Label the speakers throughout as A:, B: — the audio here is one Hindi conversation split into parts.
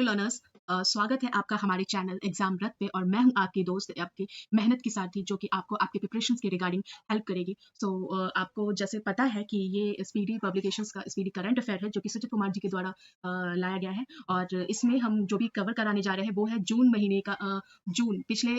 A: हेलो लर्नर्स, स्वागत है आपका हमारे चैनल एग्जाम रथ पे। और मैं हूं आपकी दोस्त, आपकी मेहनत की साथी, जो कि आपको आपके प्रिपरेशंस के रिगार्डिंग हेल्प करेगी। आपको जैसे पता है कि ये स्पीडी पब्लिकेशंस का स्पीडी करंट अफेयर है, जो कि सुजित कुमार जी के द्वारा लाया गया है। और इसमें हम जो भी कवर कराने जा रहे हैं वो है जून महीने का, जून पिछले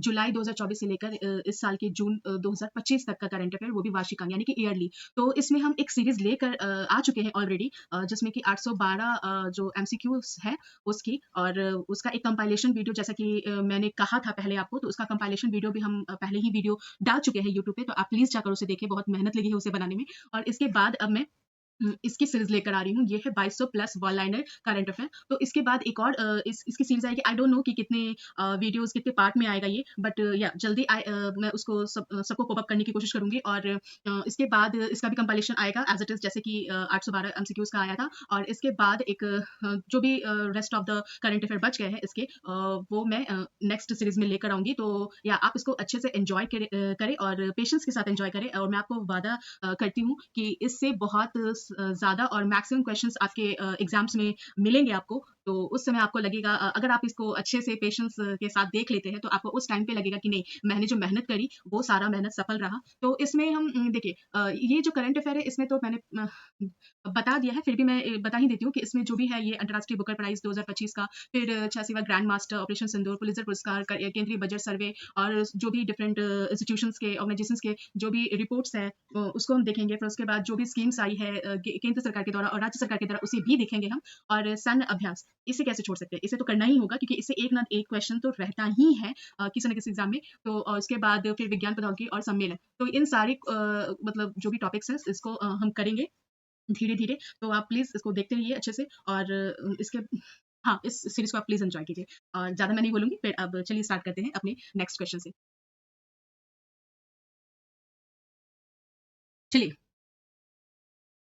A: जुलाई 2024 से लेकर इस साल के जून 2025 तक का करंट अफेयर, वो भी वार्षिक अंक यानी कि ईयरली। तो इसमें हम एक सीरीज लेकर आ चुके हैं ऑलरेडी, जिसमें कि 812 जो एमसीक्यूज है उसकी, और उसका एक कंपाइलेशन वीडियो, जैसा कि मैंने कहा था पहले आपको, तो उसका कंपाइलेशन वीडियो भी हम पहले ही वीडियो डाल चुके हैं यूट्यूब पे। तो आप प्लीज जाकर उसे देखें, बहुत मेहनत लगी है उसे बनाने में। और इसके बाद अब मैं इसकी सीरीज लेकर आ रही हूँ। ये है 2200 plus one liner current affair. तो इसके बाद एक और इसकी सीरीज आएगी। आई डोंट नो कि कितने वीडियोस कितने पार्ट में आएगा ये, बट या जल्दी मैं उसको सबको कोप अप करने की कोशिश करूंगी। और इसके बाद इसका भी कंपाइलेशन आएगा एज इट इज, जैसे कि 812 एमसीक्यूज का आया था। और इसके बाद एक जो भी rest of the current affair बच गए हैं इसके, वो मैं नेक्स्ट सीरीज में लेकर आऊंगी। तो या आप इसको अच्छे से एंजॉय करें और पेशेंस के साथ एंजॉय करें। और मैं आपको वादा करती हूँ कि इससे बहुत ज्यादा और मैक्सिमम क्वेश्चंस आपके एग्जाम्स में मिलेंगे आपको। तो उस समय आपको लगेगा, अगर आप इसको अच्छे से पेशेंस के साथ देख लेते हैं, तो आपको उस टाइम पे लगेगा कि नहीं, मैंने जो मेहनत करी वो सारा मेहनत सफल रहा। तो इसमें हम देखिए, ये जो करंट अफेयर है इसमें तो मैंने बता दिया है, फिर भी मैं बता ही देती हूँ कि इसमें जो भी है, ये अंतर्राष्ट्रीय बुकर प्राइज 2025 का, फिर 86वां ग्रैंड मास्टर, ऑपरेशन सिंदूर, पुलित्जर पुरस्कार, केंद्रीय बजट सर्वे, और जो भी डिफरेंट इंस्टीट्यूशंस के, ऑर्गेनाइजेशंस के जो भी रिपोर्ट्स है उसको हम देखेंगे। फिर उसके बाद जो भी स्कीम्स आई है केंद्र सरकार के द्वारा और राज्य सरकार के द्वारा, उसे भी देखेंगे हम। और सैन्य अभ्यास, इसे कैसे छोड़ सकते हैं, इसे तो करना ही होगा, क्योंकि इससे एक ना एक क्वेश्चन तो रहता ही है किसी न किसी एग्जाम में। तो और उसके बाद फिर विज्ञान प्रौद्योगिकी और सम्मेलन। तो इन सारी मतलब जो भी टॉपिक्स हैं इसको हम करेंगे धीरे धीरे। तो आप प्लीज इसको देखते रहिए अच्छे से। और इसके हाँ, इस सीरीज को आप प्लीज एंजॉय कीजिए। और ज्यादा मैं नहीं बोलूंगी, फिर अब चलिए स्टार्ट करते हैं अपने नेक्स्ट क्वेश्चन से। चलिए,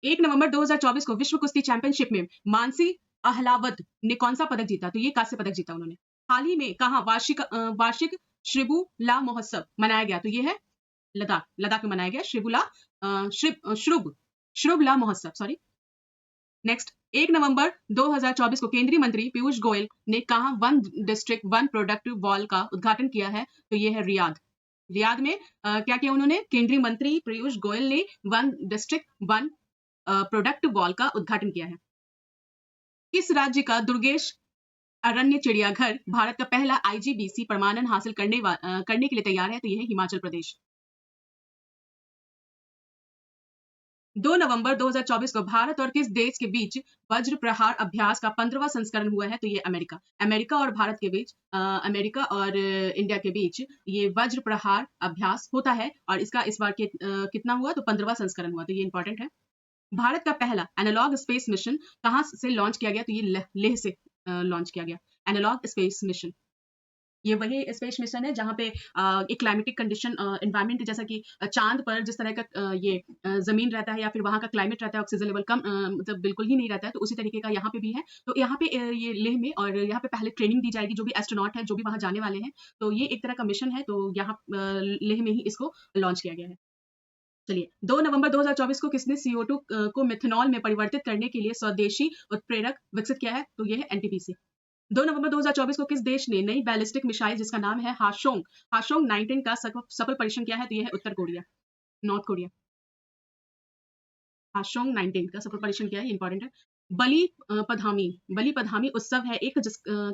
A: 1 नवंबर 2024 को विश्व कुश्ती चैंपियनशिप में मानसी अहलावत ने कौन सा पदक जीता? तो ये कांस्य पदक जीता उन्होंने। हाल ही में कहा वार्षिक श्रिबुला महोत्सव मनाया गया? तो ये है लद्दाख। लद्दाख में मनाया गया श्रुबला महोत्सव, सॉरी। नेक्स्ट, 1 नवंबर 2024 को केंद्रीय मंत्री पीयूष गोयल ने कहा one district one product wall का उद्घाटन किया है? तो ये है रियाद। रियाद में क्या किया उन्होंने? केंद्रीय मंत्री पीयूष गोयल ने one district one product wall का उद्घाटन किया है। किस राज्य का दुर्गेश अरण्य चिड़ियाघर भारत का पहला आईजीबीसी प्रमाणन हासिल करने के लिए तैयार है? तो यह है हिमाचल प्रदेश। 2 नवंबर 2024 को भारत और किस देश के बीच वज्र प्रहार अभ्यास का 15वां संस्करण हुआ है? तो ये अमेरिका। अमेरिका और भारत के बीच, अमेरिका और इंडिया के बीच ये वज्र प्रहार अभ्यास होता है। और इसका इस बार कितना हुआ? तो 15वां संस्करण हुआ। तो ये इंपॉर्टेंट है। भारत का पहला एनालॉग स्पेस मिशन कहां से लॉन्च किया गया? तो ये लेह से लॉन्च किया गया एनालॉग स्पेस मिशन। ये वही स्पेस मिशन है जहां पे एक क्लाइमेटिक कंडीशन एनवायरनमेंट, जैसा कि चांद पर जिस तरह का ये जमीन रहता है या फिर वहां का क्लाइमेट रहता है, ऑक्सीजन लेवल कम मतलब बिल्कुल ही नहीं रहता है, तो उसी तरीके का यहाँ पे भी है। तो यहाँ पे ये लेह में, और यहाँ पे पहले ट्रेनिंग दी जाएगी जो भी एस्ट्रोनॉट है, जो भी वहां जाने वाले हैं। तो ये एक तरह का मिशन है। तो यहाँ लेह में ही इसको लॉन्च किया गया है। चलिए, 2 नवंबर 2024 को किसने CO2 को मिथेनॉल में परिवर्तित करने के लिए स्वदेशी उत्प्रेरक विकसित किया है? तो यह है एनटीपीसी। 2 नवंबर 2024 को किस देश ने नई बैलिस्टिक मिसाइल, जिसका नाम है हाशोंग 19 का सफल परीक्षण किया है? तो यह है उत्तर कोरिया, नॉर्थ कोरिया। हाशोंग 19 का सफल परीक्षण किया है, इंपॉर्टेंट है। बलि पधामी उत्सव है एक,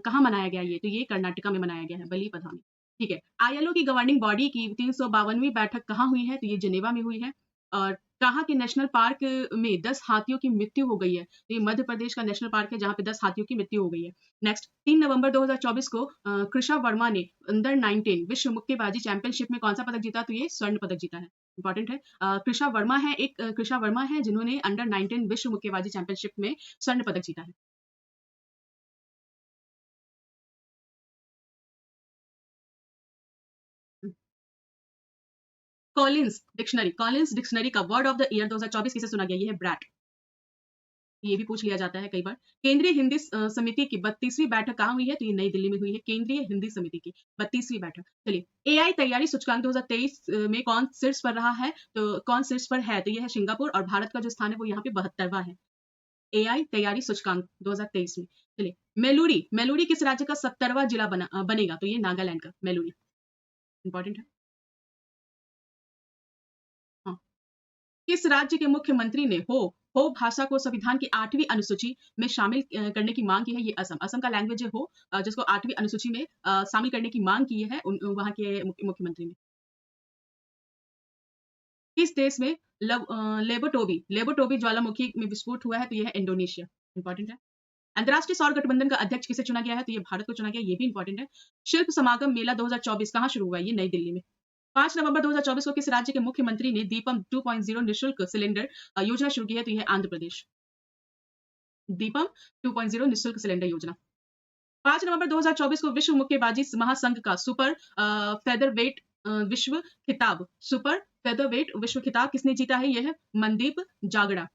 A: कहाँ मनाया गया ये? तो ये कर्नाटका में मनाया गया है, बलि पधामी। ठीक है। आईएलओ की गवर्निंग बॉडी की 352वीं बैठक कहाँ हुई है? तो ये जिनेवा में हुई है। और कहाँ के नेशनल पार्क में 10 हाथियों की मृत्यु हो गई है? तो ये मध्य प्रदेश का नेशनल पार्क है जहाँ पे 10 हाथियों की मृत्यु हो गई है। नेक्स्ट, 3 नवंबर 2024 को कृषा वर्मा ने अंडर 19 विश्व मुक्केबाजी चैंपियनशिप में कौन सा पदक जीता? तो ये स्वर्ण पदक जीता है, इंपॉर्टेंट है। कृषा वर्मा है जिन्होंने अंडर 19 विश्व मुक्केबाजी चैंपियनशिप में स्वर्ण पदक जीता है। कॉलिंस डिक्शनरी का वर्ड ऑफ द ईयर 2024 किसे सुना गया? ये है ब्रैट। ये भी पूछ लिया जाता है कई बार। केंद्रीय हिंदी समिति की 32वीं बैठक कहाँ हुई है? तो ये नई दिल्ली में हुई है, केंद्रीय हिंदी समिति की 32वीं बैठक। चलिए, एआई तैयारी सूचकांक 2023 में कौन शीर्ष पर रहा है? तो कौन शीर्ष पर है? तो ये है सिंगापुर। और भारत का जो स्थान है वो यहाँ पे 72वां है। AI तैयारी सूचकांक 2023 में। चलिए, मेलुरी किस राज्य का 70वां जिला बनेगा? तो ये नागालैंड का मेलुरी। इंपॉर्टेंट है। हाँ। किस राज्य के मुख्यमंत्री ने हो भाषा को संविधान की 8वीं अनुसूची में शामिल करने की मांग की है? ये असम का लैंग्वेज है हो, जिसको 8वीं अनुसूची में शामिल करने की मांग की है वहाँ के मुख्यमंत्री ने। किस देश में लेबोटोबी ज्वालामुखी में विस्फोट हुआ है? तो ये है इंडोनेशिया। इंपॉर्टेंट है। अंतर्राष्ट्रीय सौर गठबंधन का अध्यक्ष किसे चुना गया है? तो ये भारत को चुना गया, ये भी इंपॉर्टेंट है। शिल्प समागम मेला 2024 कहाँ शुरू हुआ है? ये नई दिल्ली में। 5 नवंबर 2024 को किस राज्य के मुख्यमंत्री ने दीपम 2.0 निःशुल्क सिलेंडर योजना शुरू की है? तो यह है आंध्र प्रदेश। दीपम 2.0 निःशुल्क सिलेंडर योजना। 5 नवंबर 2024 को विश्व मुक्केबाजी महासंघ का फेदरवेट विश्व खिताब सुपर फेदरवेट विश्व खिताब किसने जीता है? यह है मनदीप जांगड़ा।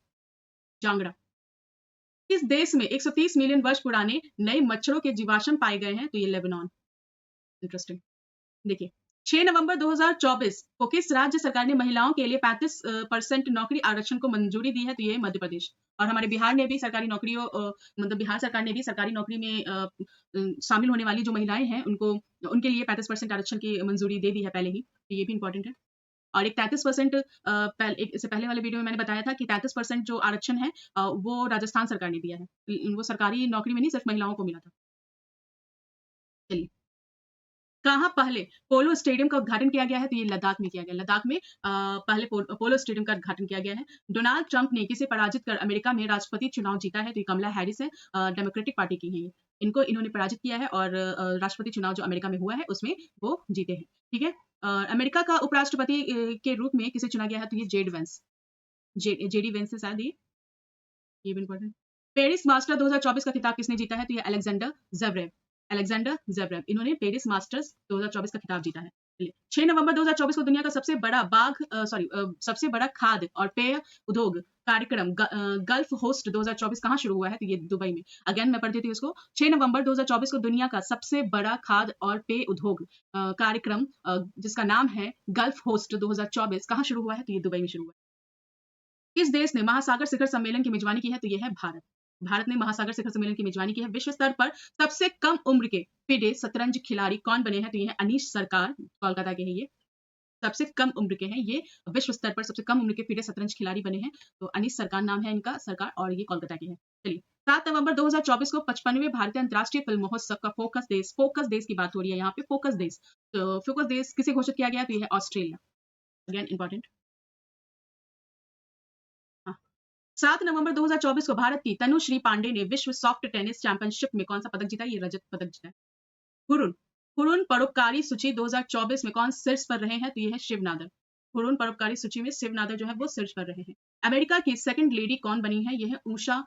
A: किस देश में 130 मिलियन वर्ष पुराने नए मच्छरों के जीवाश्म पाए गए हैं? तो ये लेबनान। इंटरेस्टिंग। देखिए, 6 नवंबर 2024 को किस राज्य सरकार ने महिलाओं के लिए 35% नौकरी आरक्षण को मंजूरी दी है? तो ये मध्य प्रदेश। और हमारे बिहार ने भी सरकारी नौकरियों मतलब बिहार सरकार ने भी सरकारी नौकरी में शामिल होने वाली जो महिलाएं हैं उनके लिए 35% आरक्षण की मंजूरी दे दी है पहले ही। तो ये भी इंपॉर्टेंट है। और एक 33% इससे पहले वाले वीडियो में मैंने बताया था कि 33% जो आरक्षण है वो राजस्थान सरकार ने दिया है। वो सरकारी नौकरी में नहीं, सिर्फ महिलाओं को मिला था। चलिए, कहाँ पहले पोलो स्टेडियम का उद्घाटन किया गया है? तो ये लद्दाख में किया गया। लद्दाख में पहले पोलो स्टेडियम का उद्घाटन किया गया है। डोनाल्ड ट्रंप ने किसे पराजित कर अमेरिका में राष्ट्रपति चुनाव जीता है? तो ये कमला हैरिस है, डेमोक्रेटिक पार्टी की है ये। इन्होंने पराजित किया है और राष्ट्रपति चुनाव जो अमेरिका में हुआ है उसमें वो जीते हैं। ठीक है। अमेरिका का उपराष्ट्रपति के रूप में किसे चुना गया है? तो ये जेडी वेंस है शायद ये भी इंपॉर्टेंट। पेरिस मास्टर 2024 का खिताब किसने जीता है? तो ये अलेक्जेंडर ज़ेवरेव इन्होंने पेरिस मास्टर्स 2024 का खिताब जीता है। 6 नवंबर 2024 को दुनिया का सबसे बड़ा खाद्य और पेय उद्योग कार्यक्रम गल्फ होस्ट 2024 कहाँ शुरू हुआ है? तो ये दुबई में। अगेन मैं पढ़ देती हूँ इसको। 6 नवंबर 2024 को दुनिया का सबसे बड़ा खाद्य और पेय उद्योग कार्यक्रम जिसका नाम है गल्फ होस्ट 2024 कहाँ शुरू हुआ है? तो ये दुबई में शुरू हुआ है। किस देश ने महासागर शिखर सम्मेलन की मेजबानी की है? तो यह है भारत। भारत ने महासागर शिखर सम्मेलन की मेजबानी की है। विश्व स्तर पर सबसे कम उम्र के फिडे शतरंज खिलाड़ी कौन बने हैं? तो ये है अनीश सरकार, कोलकाता के हैं ये। सबसे कम उम्र के हैं ये, विश्व स्तर पर सबसे कम उम्र के फिडे शतरंज खिलाड़ी बने हैं। तो अनीश सरकार नाम है इनका, सरकार, और ये कोलकाता के हैं। चलिए, 7 नवंबर 2024 को 55वें भारतीय अंतर्राष्ट्रीय फिल्म महोत्सव का फोकस देश की बात हो रही है यहाँ पे। फोकस देश, तो फोकस देश किसे घोषित किया गया? तो ये है ऑस्ट्रेलिया। Again important. 7 नवंबर 2024 को भारत की तनुश्री पांडे ने विश्व सॉफ्ट टेनिस चैंपियनशिप में कौन सा पदक जीता? ये रजत पदक जीता है। हुरुन परोपकारी सूची 2024 में कौन शीर्ष पर रहे हैं? तो ये है शिव नादर। हुरुन परोपकारी सूची में शिव नादर जो है वो शीर्ष पर रहे हैं। अमेरिका की सेकंड लेडी कौन बनी है? ये है उषा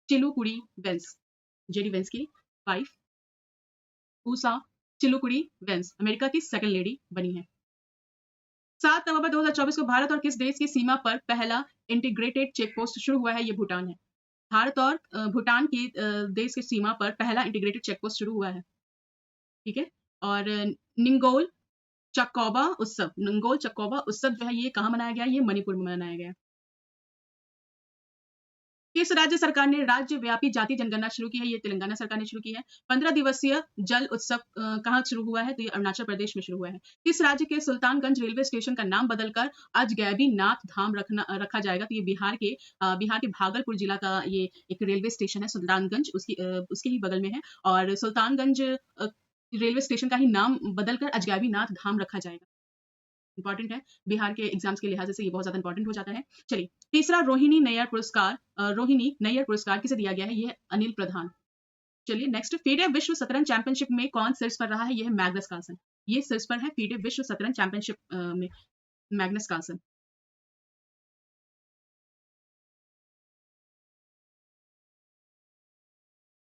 A: चिलुकुड़ी वेंस, जेडी वेंस की वाइफ उषा चिलुकुड़ी वेंस अमेरिका की सेकंड लेडी बनी है। 7 नवंबर 2024 को भारत और किस देश की सीमा पर पहला इंटीग्रेटेड चेक पोस्ट शुरू हुआ है? ये भूटान है। भारत और भूटान की देश की सीमा पर पहला इंटीग्रेटेड चेक पोस्ट शुरू हुआ है। ठीक है। और निंगोल चकोबा उत्सव जो है ये कहाँ मनाया गया? ये मणिपुर में मनाया गया। किस राज्य सरकार ने राज्य व्यापी जाति जनगणना शुरू की है? ये तेलंगाना सरकार ने शुरू की है। 15 दिवसीय जल उत्सव कहाँ शुरू हुआ है? तो ये अरुणाचल प्रदेश में शुरू हुआ है। किस राज्य के सुल्तानगंज रेलवे स्टेशन का नाम बदलकर अजगैबी नाथ धाम रखा जाएगा? तो ये बिहार के भागलपुर जिला का ये एक रेलवे स्टेशन है सुल्तानगंज, उसके ही बगल में है। और सुल्तानगंज रेलवे स्टेशन का ही नाम बदलकर अजगैबी नाथ धाम रखा जाएगा। इंपॉर्टेंट है, बिहार के एग्जाम्स के लिहाज से ये बहुत ज्यादा इंपॉर्टेंट हो जाता है। चलिए, तीसरा रोहिणी नैयर पुरस्कार किसे दिया गया है? ये है अनिल प्रधान। चलिए नेक्स्ट, फीडे विश्व शतरंज चैंपियनशिप में कौन शीर्ष पर रहा है? ये है मैग्नस कार्लसन। ये शीर्ष पर है फीडे विश्व शतरंज चैंपियनशिप में मैग्नस कार्लसन।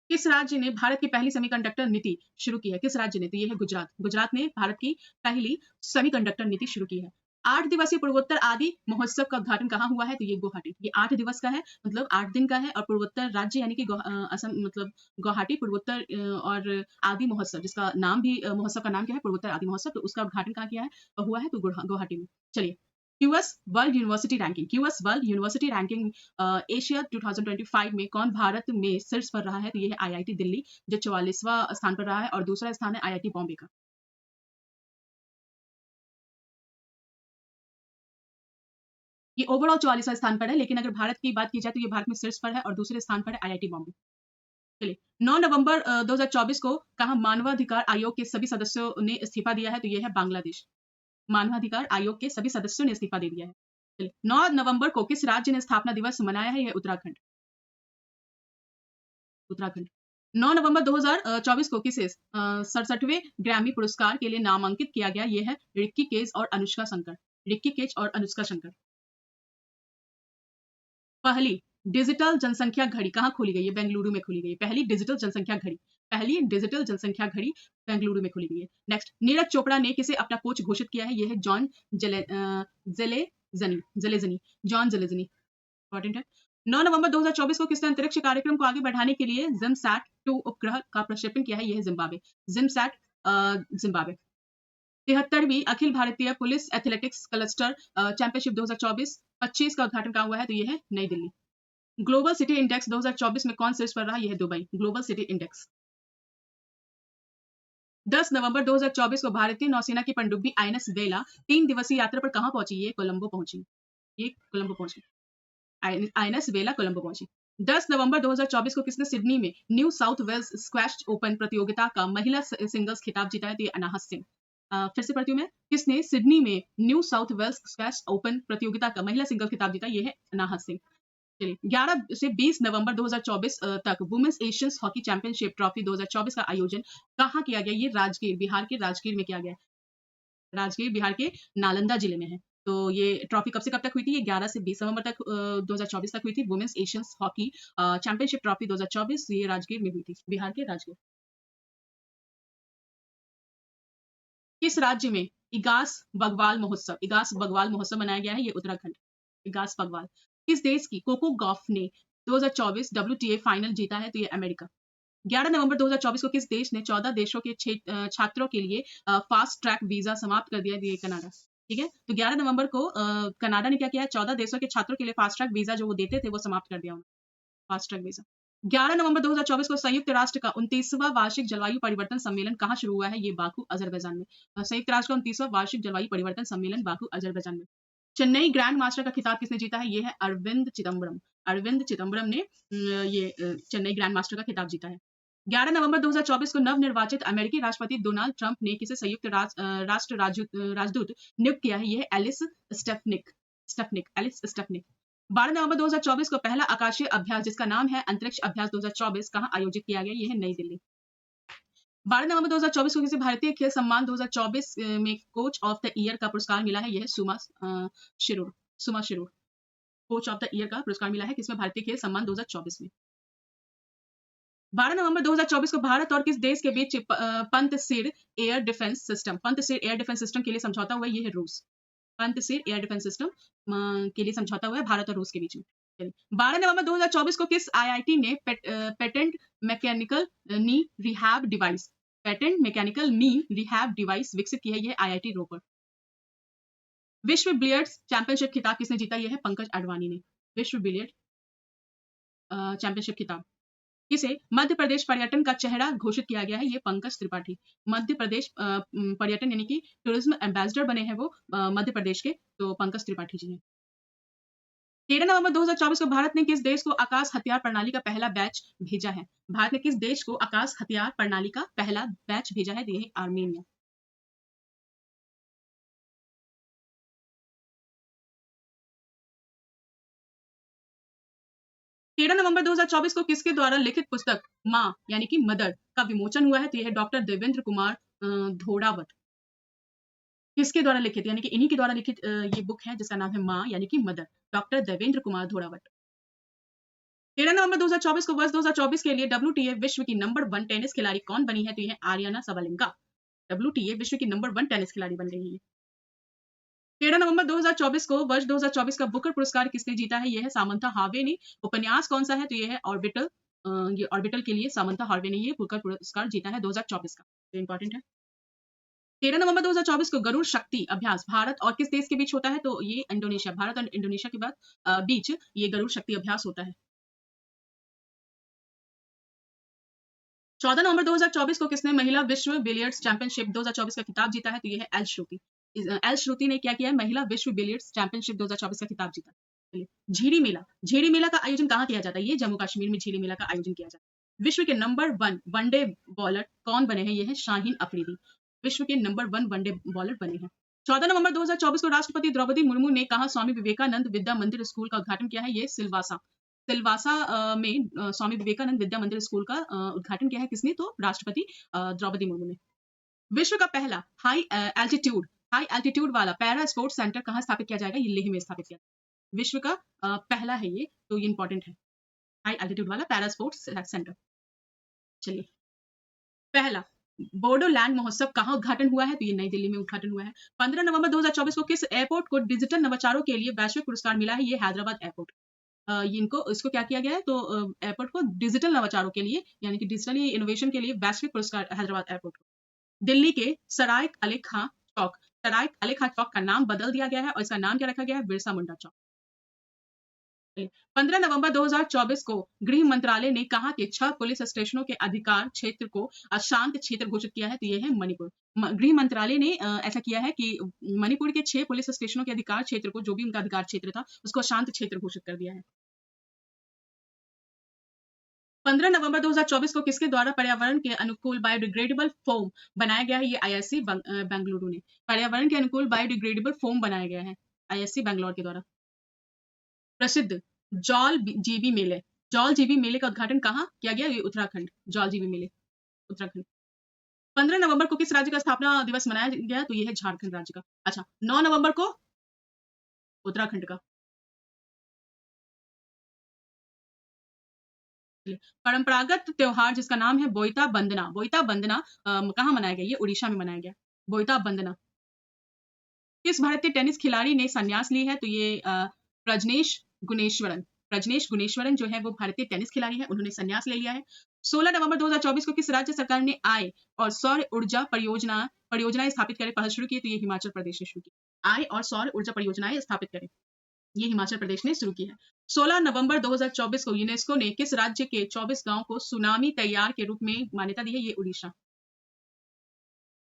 A: किस राज्य ने भारत की पहली सेमीकंडक्टर नीति शुरू की है? किस राज्य ने? तो ये है गुजरात। गुजरात ने भारत की पहली सेमीकंडक्टर नीति शुरू की है। 8 दिवसीय पूर्वोत्तर आदि महोत्सव का उद्घाटन कहाँ हुआ है? तो ये गुवाहाटी। ये 8 दिवस का है, मतलब 8 दिन का है। और पूर्वोत्तर राज्य यानी कि असम, मतलब गुवाहाटी पूर्वोत्तर और आदि महोत्सव, जिसका नाम भी महोत्सव का नाम क्या है? पूर्वोत्तर आदि महोत्सव। तो उसका उद्घाटन कहाँ किया है हुआ है? तो गुवाहाटी में। चलिए, QS world university ranking, QS world university ranking Asia 2025 में कौन भारत में शीर्ष पर रहा है? तो ये है आईआईटी दिल्ली, जो 44वां स्थान पर रहा है, और दूसरा स्थान है आईआईटी बॉम्बे का। ये ओवरऑल 44वां स्थान पर है, लेकिन अगर भारत की बात की जाए तो ये भारत में शीर्ष पर है और दूसरे स्थान पर है आईआईटी बॉम्बे। चलिए, 9 नवंबर 2024 को कहा मानवाधिकार आयोग के सभी सदस्यों ने इस्तीफा दिया है? तो ये है बांग्लादेश। मानवाधिकार आयोग के सभी सदस्यों ने इस्तीफा दे दिया है। चलिए, 9 नवंबर को किस राज्य ने स्थापना दिवस मनाया है? यह उत्तराखंड। उत्तराखंड। 9 नवंबर 2024 को किसे 67वें ग्रैमी पुरस्कार के लिए नामांकित किया गया? यह है रिक्की केज और अनुष्का शंकर। रिक्की केज और अनुष्का शंकर। पहली डिजिटल जनसंख्या घड़ी कहाँ खोली गई है? बेंगलुरु में खोली गई है। पहली डिजिटल जनसंख्या घड़ी, पहली डिजिटल जनसंख्या घड़ी बेंगलुरु में खोली गई है। नेक्स्ट, नीरज चोपड़ा ने किसे अपना कोच घोषित किया है? यह है John Zelezny, John Zelezny. Important है। 9 नवंबर 2024 को किसने अंतरिक्ष कार्यक्रम को आगे बढ़ाने के लिए जिमसैट 2 उपग्रह का प्रक्षेपण किया है? यह है Zimbabwe. जिमसैट Zimbabwe. 73वीं Akhil Bharatiya police athletics cluster championship 2024 25 का उद्घाटन कहाँ हुआ है? तो ये है नई दिल्ली। ग्लोबल सिटी इंडेक्स 2024 में कौन शीर्ष पर रहा? यह है दुबई। Global city index. 10 नवंबर 2024 को भारतीय नौसेना की पनडुब्बी आईएनएस वेला 3 दिवसीय यात्रा पर कहां पहुंची? ये कोलंबो पहुंची। ये कोलंबो पहुंची। आईएनएस वेला कोलंबो पहुंची। 10 नवंबर 2024 को किसने सिडनी में New South Wales squash open प्रतियोगिता का महिला सिंगल्स खिताब जीता है? तो ये अनाहत सिंह। फिर से पढ़ती हूँ मैं। किसने सिडनी में New South Wales squash open प्रतियोगिता का महिला सिंगल खिताब जीता? ये है अनाहत सिंह। चलिए, 11 से 20 नवंबर 2024 तक women's Asians hockey championship trophy 2024 का आयोजन कहाँ किया गया? ये राजगीर, बिहार के राजगीर में किया गया। राजगीर बिहार के नालंदा जिले में है। तो ये ट्रॉफी कब से कब तक हुई थी? ये 11 से 20 नवंबर तक 2024 तक हुई थी। Women's Asians hockey championship trophy 2024 ये राजगीर में हुई थी, बिहार के राजगीर। किस राज्य में इगास बगवाल महोत्सव मनाया गया है? ये उत्तराखंड। इगास बगवाल। किस देश की कोको गॉफ ने 2024 WTA फाइनल जीता है? तो ये अमेरिका। 11 नवंबर 2024 को किस देश ने 14 देशों के छात्रों के लिए फास्ट ट्रैक वीजा समाप्त कर दिया? ये कनाडा। ठीक है, तो 11 नवंबर को कनाडा ने क्या किया है? 14 देशों के छात्रों के लिए फास्ट ट्रैक वीजा जो वो देते थे वो समाप्त कर दिया उन्होंने। Fast track visa. 11 नवंबर 2024 को संयुक्त राष्ट्र का 29वां वार्षिक जलवायु परिवर्तन सम्मेलन कहाँ शुरू हुआ है? ये बाकू अजरबैजान में। संयुक्त राष्ट्र का 29वां वार्षिक जलवायु परिवर्तन सम्मेलन बाकू अजरबैजान में। चेन्नई ग्रैंड मास्टर का खिताब किसने जीता है? ये है अरविंद चिदम्बरम। अरविंद चिदम्बरम ने चेन्नई ग्रैंड मास्टर का खिताब जीता है। 11 नवंबर 2024 को नवनिर्वाचित अमेरिकी राष्ट्रपति डोनाल्ड ट्रंप ने किसे संयुक्त राष्ट्र राजदूत नियुक्त किया है? यह है एलिस स्टेफनिक। Elise Stefanik. 12 नवंबर 2024 को पहला आकाशीय अभ्यास जिसका नाम है अंतरिक्ष अभ्यास 2024 कहाँ आयोजित किया गया? यह है नई दिल्ली। 12 नवंबर 2024 को किसी भारतीय खेल सम्मान 2024 में कोच ऑफ द ईयर का पुरस्कार मिला है? यह है सुमा शिरोर। कोच ऑफ द ईयर का पुरस्कार मिला है किसमें? भारतीय खेल सम्मान 2024 में। 12 नवंबर 2024 को भारत और किस देश के बीच पंतसिर एयर डिफेंस सिस्टम के लिए समझौता हुआ? ये है रूस। पंतसिर एयर डिफेंस सिस्टम के लिए समझौता हुआ है भारत और रूस के बीच में। 12 नवंबर 2024 को किस आईआईटी ने पेटेंट मैकेनिकल नी रिहैब डिवाइस विकसित की है? यह आईआईटी रोपर। विश्व बिलियर्ड्स चैंपियनशिप खिताब किसने जीता? यह है पंकज अडवाणी ने। विश्व बिलियर्ड चैंपियनशिप खिताब किसे मध्य प्रदेश पर्यटन का चेहरा घोषित किया गया है? ये पंकज त्रिपाठी। मध्य प्रदेश पर्यटन यानी कि टूरिज्म एम्बेसडर बने हैं वो मध्य प्रदेश के, तो पंकज त्रिपाठी जी हैं। 13 नवंबर 2024 को भारत ने किस देश को आकाश हथियार प्रणाली का पहला बैच भेजा है? भारत ने किस देश को आकाश हथियार प्रणाली का पहला बैच भेजा है? ये है आर्मेनिया। 13 नवंबर 2024 को किसके द्वारा लिखित पुस्तक माँ यानी कि मदर का विमोचन हुआ है? तो यह है डॉक्टर देवेंद्र कुमार धोड़ावत। किसके द्वारा लिखित यानी कि इन्हीं के द्वारा लिखित ये बुक है जिसका नाम है माँ यानी कि मदर, डॉक्टर देवेंद्र कुमार धोड़ावत। 13 नवंबर 2024 को वर्ष 2024 के लिए WTA विश्व की नंबर 1 टेनिस खिलाड़ी कौन बनी है? तो यह है आर्याना सबलेंका। WTA विश्व की नंबर 1 टेनिस खिलाड़ी बन गई है। 13 नवंबर 2024 को वर्ष 2024 का बुकर पुरस्कार किसने जीता है? यह है सामंथा हार्वे ने। उपन्यास कौन सा है? तो यह है ऑर्बिटल। ये ऑर्बिटल के लिए सामंथा हार्वे ने ये बुकर पुरस्कार जीता है 2024 का। तो इंपॉर्टेंट है। 13 नवंबर 2024 को गरुड़ शक्ति अभ्यास भारत और किस देश के बीच होता है? तो ये इंडोनेशिया, भारत और इंडोनेशिया के बाद बीच ये गरुड़ शक्ति अभ्यास होता है। 14 नवंबर 2024 को किसने महिला विश्व बिलियर्ड्स चैंपियनशिप 2024 का खिताब जीता है? तो ये है एल श्रुति। एल श्रुति ने क्या किया है? महिला विश्व बिलियर्ड्स चैंपियनशिप 2024 का खिताब जीता। चलिए, झीरी मेला। झीरी मेला का आयोजन कहाँ किया जाता है? ये जम्मू कश्मीर में झीरी मेला का आयोजन किया जाता है। विश्व के नंबर 1 वनडे बॉलर कौन बने हैं? ये है शाहीन अफरीदी। विश्व के नंबर 1 वनडे बॉलर बने हैं। 14 नवंबर 2024 को राष्ट्रपति द्रौपदी मुर्मू ने कहा स्वामी विवेकानंद विद्या मंदिर स्कूल का उद्घाटन किया है? ये सिलवासा। सिलवासा में स्वामी विवेकानंद विद्या मंदिर स्कूल का उद्घाटन किया है किसने? तो राष्ट्रपति द्रौपदी मुर्मू ने। विश्व का पहला हाई एल्टीट्यूड वाला पैरा स्पोर्ट्स सेंटर कहाँ स्थापित किया जाएगा? ये लेह में स्थापित किया जाएगा। विश्व का पहला है ये, तो ये इंपॉर्टेंट है, हाई एल्टीट्यूड वाला पैरा स्पोर्ट्स सेंटर। चलिए, पहला बोडोलैंड महोत्सव कहाँ उद्घाटन हुआ है? तो ये नई दिल्ली में उद्घाटन हुआ है। 15 नवंबर 2024 को किस एयरपोर्ट को डिजिटल नवाचारों के लिए वैश्विक पुरस्कार मिला है? ये हैदराबाद एयरपोर्ट। इसको क्या किया गया है? तो एयरपोर्ट को डिजिटल नवाचारों के लिए यानी कि डिजिटली इनोवेशन के लिए वैश्विक पुरस्कार हैदराबाद एयरपोर्ट को। दिल्ली के सराय अली खां चौक का नाम बदल दिया गया है और इसका नाम क्या रखा गया है? बिरसा मुंडा चौक। 15 नवंबर 2024 को गृह मंत्रालय ने कहा कि 6 पुलिस स्टेशनों के अधिकार क्षेत्र को अशांत क्षेत्र घोषित किया है, तो यह है मणिपुर। गृह मंत्रालय ने ऐसा किया है कि मणिपुर के 6 पुलिस स्टेशनों के अधिकार क्षेत्र को, जो भी उनका अधिकार क्षेत्र था, उसको अशांत क्षेत्र घोषित कर दिया है। 15 नवंबर 2024 को किसके द्वारा पर्यावरण के अनुकूल बायोडिग्रेडेबल फोम बनाया गया है? ये आईआईसी बेंगलुरु ने पर्यावरण के अनुकूल बायोडिग्रेडेबल फोम बनाया गया है, आईआईसी बेंगलोर के द्वारा। प्रसिद्ध जौल जीबी मेले का उद्घाटन कहाँ किया गया? ये उत्तराखंड, जौल जीबी मेले उत्तराखंड। 15 नवंबर को किस राज्य का स्थापना दिवस मनाया गया? तो ये है झारखंड राज्य का। अच्छा, 9 नवंबर को उत्तराखंड का। परंपरागत त्योहार जिसका नाम है बोईता बंदना। बोईता बंदना कहाँ मनाया गया? ये उड़ीसा में मनाया गया, बोईता बंदना। किस भारतीय टेनिस खिलाड़ी ने संन्यास ली है? तो ये प्रजनेश गुणेश्वरन। प्रजनेश गुणेश्वरन जो है वो भारतीय टेनिस खिलाड़ी है, उन्होंने संन्यास ले लिया है। 16 नवंबर 2024 को किस राज्य सरकार ने आय और सौर ऊर्जा परियोजनाएं स्थापित करे पहल शुरू की? तो ये हिमाचल प्रदेश ने शुरू की। आय और सौर ऊर्जा परियोजनाएं स्थापित करें, ये हिमाचल प्रदेश ने शुरू की है। 16 नवंबर 2024 को यूनेस्को ने किस राज्य के 24 गांव को सुनामी तैयार के रूप में मान्यता दी है? ये उड़ीसा।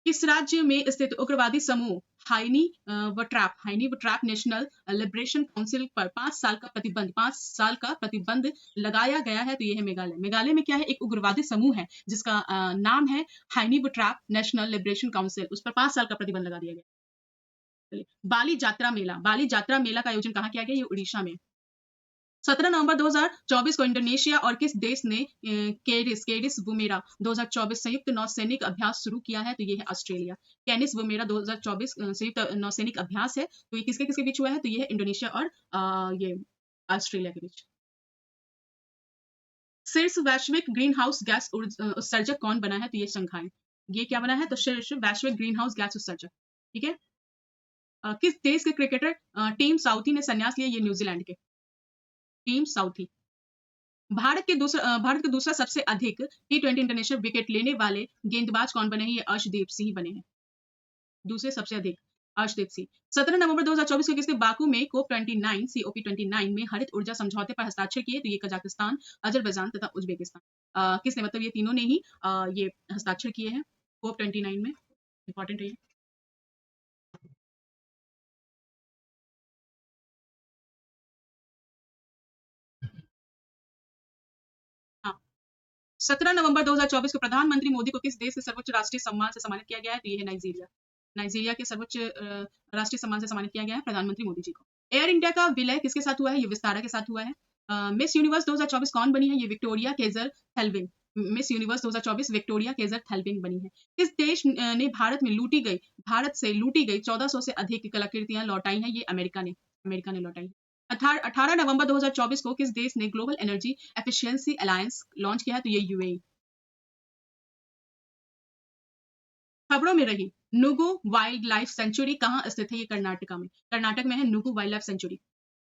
A: किस राज्य में स्थित उग्रवादी समूह हाइनी व ट्रैप नेशनल लिबरेशन काउंसिल पर 5 साल का प्रतिबंध लगाया गया है? तो ये है मेघालय। मेघालय में क्या है? एक उग्रवादी समूह है जिसका नाम है हाइनी व ट्रैप नेशनल लिबरेशन काउंसिल, उस पर 5 साल का प्रतिबंध लगा दिया गया। बाली जात्रा मेला का आयोजन कहाँ किया गया? ये उड़ीसा में। 17 नवंबर 2024 को इंडोनेशिया और किस देश ने केनिस वुमेरा 2024 संयुक्त नौसैनिक अभ्यास शुरू किया है? तो ये है ऑस्ट्रेलिया। केनिस वुमेरा 2024 संयुक्त नौसैनिक अभ्यास है, तो ये किसके किसके बीच हुआ है? तो ये है इंडोनेशिया और ये ऑस्ट्रेलिया के बीच। शीर्ष वैश्विक ग्रीन हाउस गैस उत्सर्जक कौन बना है? तो ये शंघाई। ये क्या बना है? तो शीर्ष वैश्विक ग्रीन हाउस गैस उत्सर्जक। ठीक है। किस देश के क्रिकेटर टीम साउथी ने संन्यास लिया? ये न्यूजीलैंड के टीम साउथी। भारत के दूसरा सबसे अधिक T20 इंटरनेशनल विकेट लेने वाले गेंदबाज कौन बने हैं? ये अर्शदीप सिंह बने हैं, दूसरे सबसे अधिक अर्शदीप सिंह। 17 नवंबर 2024 को किसने बाकू में COP29 में हरित ऊर्जा समझौते पर हस्ताक्षर किए? तो ये कजाकिस्तान, अजरबैजान तथा उज्बेकिस्तान। किसने? मतलब ये तीनों ने ही ये हस्ताक्षर किए हैं COP29 में। इंपॉर्टेंट है। 17 नवंबर 2024 को प्रधानमंत्री मोदी को किस देश के सर्वोच्च राष्ट्रीय सम्मान से सम्मानित किया गया है? तो ये है नाइजीरिया। नाइजीरिया के सर्वोच्च राष्ट्रीय सम्मान से सम्मानित किया गया है प्रधानमंत्री मोदी जी को। एयर इंडिया का विलय किसके साथ हुआ है? ये विस्तारा के साथ हुआ है। मिस यूनिवर्स 2024 कौन बनी है? ये Victoria Kjaer Theilvig. Miss Universe 2024 Victoria Kjaer Theilvig बनी है। किस देश ने भारत से लूटी गई 1400 से अधिक कलाकृतियां लौटाई हैं? ये अमेरिका ने लौटाई। 18 नवंबर 2024 को किस देश ने global energy efficiency alliance launch किया है? तो ये यूएई। खबरों में रही नुगु वाइल्ड लाइफ सेंचुरी कहाँ स्थित है? ये कर्नाटक में है नुगु वाइल्ड लाइफ सेंचुरी।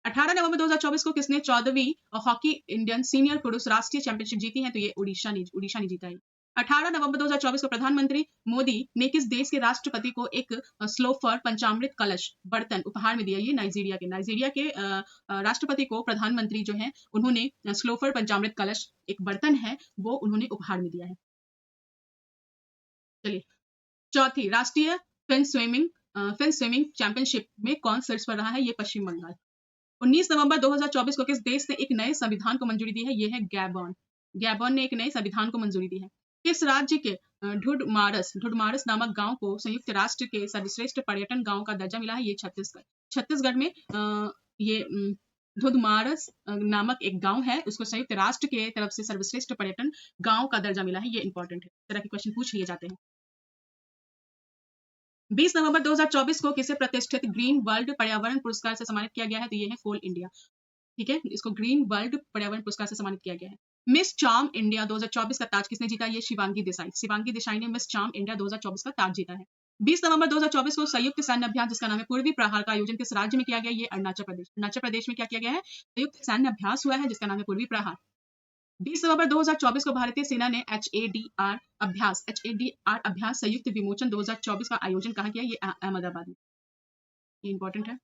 A: 18 नवंबर 2024 को किसने 14वीं हॉकी इंडियन सीनियर पुरुष राष्ट्रीय चैंपियनशिप जीती है? तो ये उड़ीसा ने जीता है। 18 नवंबर 2024 को प्रधानमंत्री मोदी ने किस देश के राष्ट्रपति को एक स्लोफर पंचामृत कलश बर्तन उपहार में दिया? ये नाइजीरिया के राष्ट्रपति को प्रधानमंत्री जो है उन्होंने स्लोफर पंचामृत कलश एक बर्तन है वो उन्होंने उपहार में दिया है। चलिए, चौथी राष्ट्रीय फिन स्विमिंग चैंपियनशिप में कौन शीर्ष पर रहा है? ये पश्चिम बंगाल। 19 नवंबर 2024 को किस देश ने एक नए संविधान को मंजूरी दी है? ये है गैबॉन। गैबॉन ने एक नए संविधान को मंजूरी दी है। किस राज्य के ढुडमारस नामक गांव को संयुक्त राष्ट्र के सर्वश्रेष्ठ पर्यटन गांव का दर्जा मिला है? ये छत्तीसगढ़। छत्तीसगढ़ में ये धुधमारस नामक एक गांव है, उसको संयुक्त राष्ट्र के तरफ से सर्वश्रेष्ठ पर्यटन गांव का दर्जा मिला है। ये इंपॉर्टेंट है, इस तरह के क्वेश्चन पूछ लिए जाते हैं। 20 नवंबर 2024 को किसे प्रतिष्ठित ग्रीन वर्ल्ड पर्यावरण पुरस्कार से सम्मानित किया गया है? तो ये है कोल इंडिया। ठीक है, इसको ग्रीन वर्ल्ड पर्यावरण पुरस्कार से सम्मानित किया गया है। मिस चार्म इंडिया 2024 का ताज किसने जीता? ये शिवांगी देसाई। शिवांगी देसाई ने मिस चार्म इंडिया 2024 का ताज जीता है। 20 नवंबर 2024 को संयुक्त सैन्य अभ्यास जिसका नाम है पूर्वी प्रहार का आयोजन किस राज्य में किया गया? ये अरुणाचल प्रदेश। अरुणाचल प्रदेश में क्या किया गया है? संयुक्त सैन्य अभ्यास हुआ है जिसका नाम है पूर्वी प्रहार। 20 नवंबर 2024 को भारतीय सेना ने एचएडीआर अभ्यास संयुक्त विमोचन 2024 का आयोजन कहाँ किया? ये अहमदाबाद में। ये इंपॉर्टेंट है।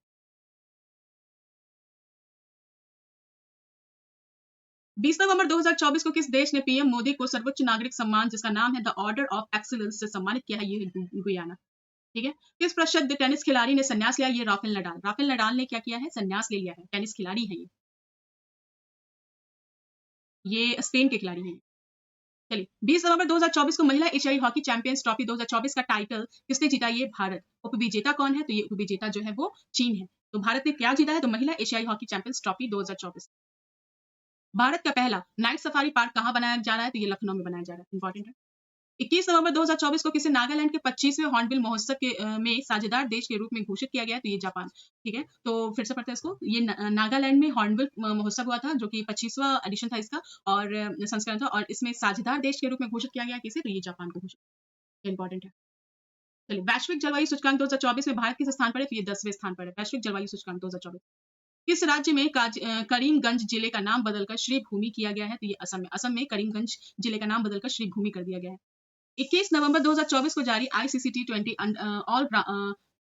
A: 20 नवंबर 2024 को किस देश ने पीएम मोदी को सर्वोच्च नागरिक सम्मान जिसका नाम है द ऑर्डर ऑफ एक्सीलेंस से सम्मानित किया है? ये है गुयाना। ठीक है, किस प्रसिद्ध टेनिस खिलाड़ी ने संन्यास लिया? ये राफेल नडाल। राफेल नडाल ने क्या किया है? संन्यास ले लिया है। टेनिस खिलाड़ी है ये स्पेन के खिलाड़ी हैं। चलिए, 20 नवंबर 2024 को महिला एशियाई हॉकी चैंपियंस ट्रॉफी 2024 का टाइटल किसने जीता? ये भारत। उपविजेता कौन है? तो ये उपविजेता जो है वो चीन है। तो भारत ने क्या जीता है? तो महिला एशियाई हॉकी चैंपियंस ट्रॉफी 2024। भारत का पहला नाइट सफारी पार्क कहाँ बनाया जा रहा है? तो ये लखनऊ में बनाया जा रहा है। इंपॉर्टेंट है। 21 नवंबर 2024 को किसे नागालैंड के 25वें हॉर्नबिल महोत्सव में साझेदार देश के रूप में घोषित किया गया? तो ये जापान। ठीक है, तो फिर से पढ़ते हैं इसको। ये नागालैंड में हॉर्नबिल महोत्सव हुआ था जो कि 25वां एडिशन था इसका और संस्करण था और इसमें साझेदार देश के रूप में घोषित किया गया किसे? तो ये जापान को घोषित। इंपॉर्टेंट है। चलिए, वैश्विक जलवायु सूचकांक 2024 में भारत किस स्थान पर है? तो ये 10वें स्थान पर है। वैश्विक जलवायु सूचकांक 2024। किस राज्य में करीमगंज जिले का नाम बदलकर श्री भूमि किया गया है? तो ये असम में। असम में करीमगंज जिले का नाम बदलकर श्री भूमि कर दिया गया है। 21 नवंबर 2024 को जारी आईसीसी T20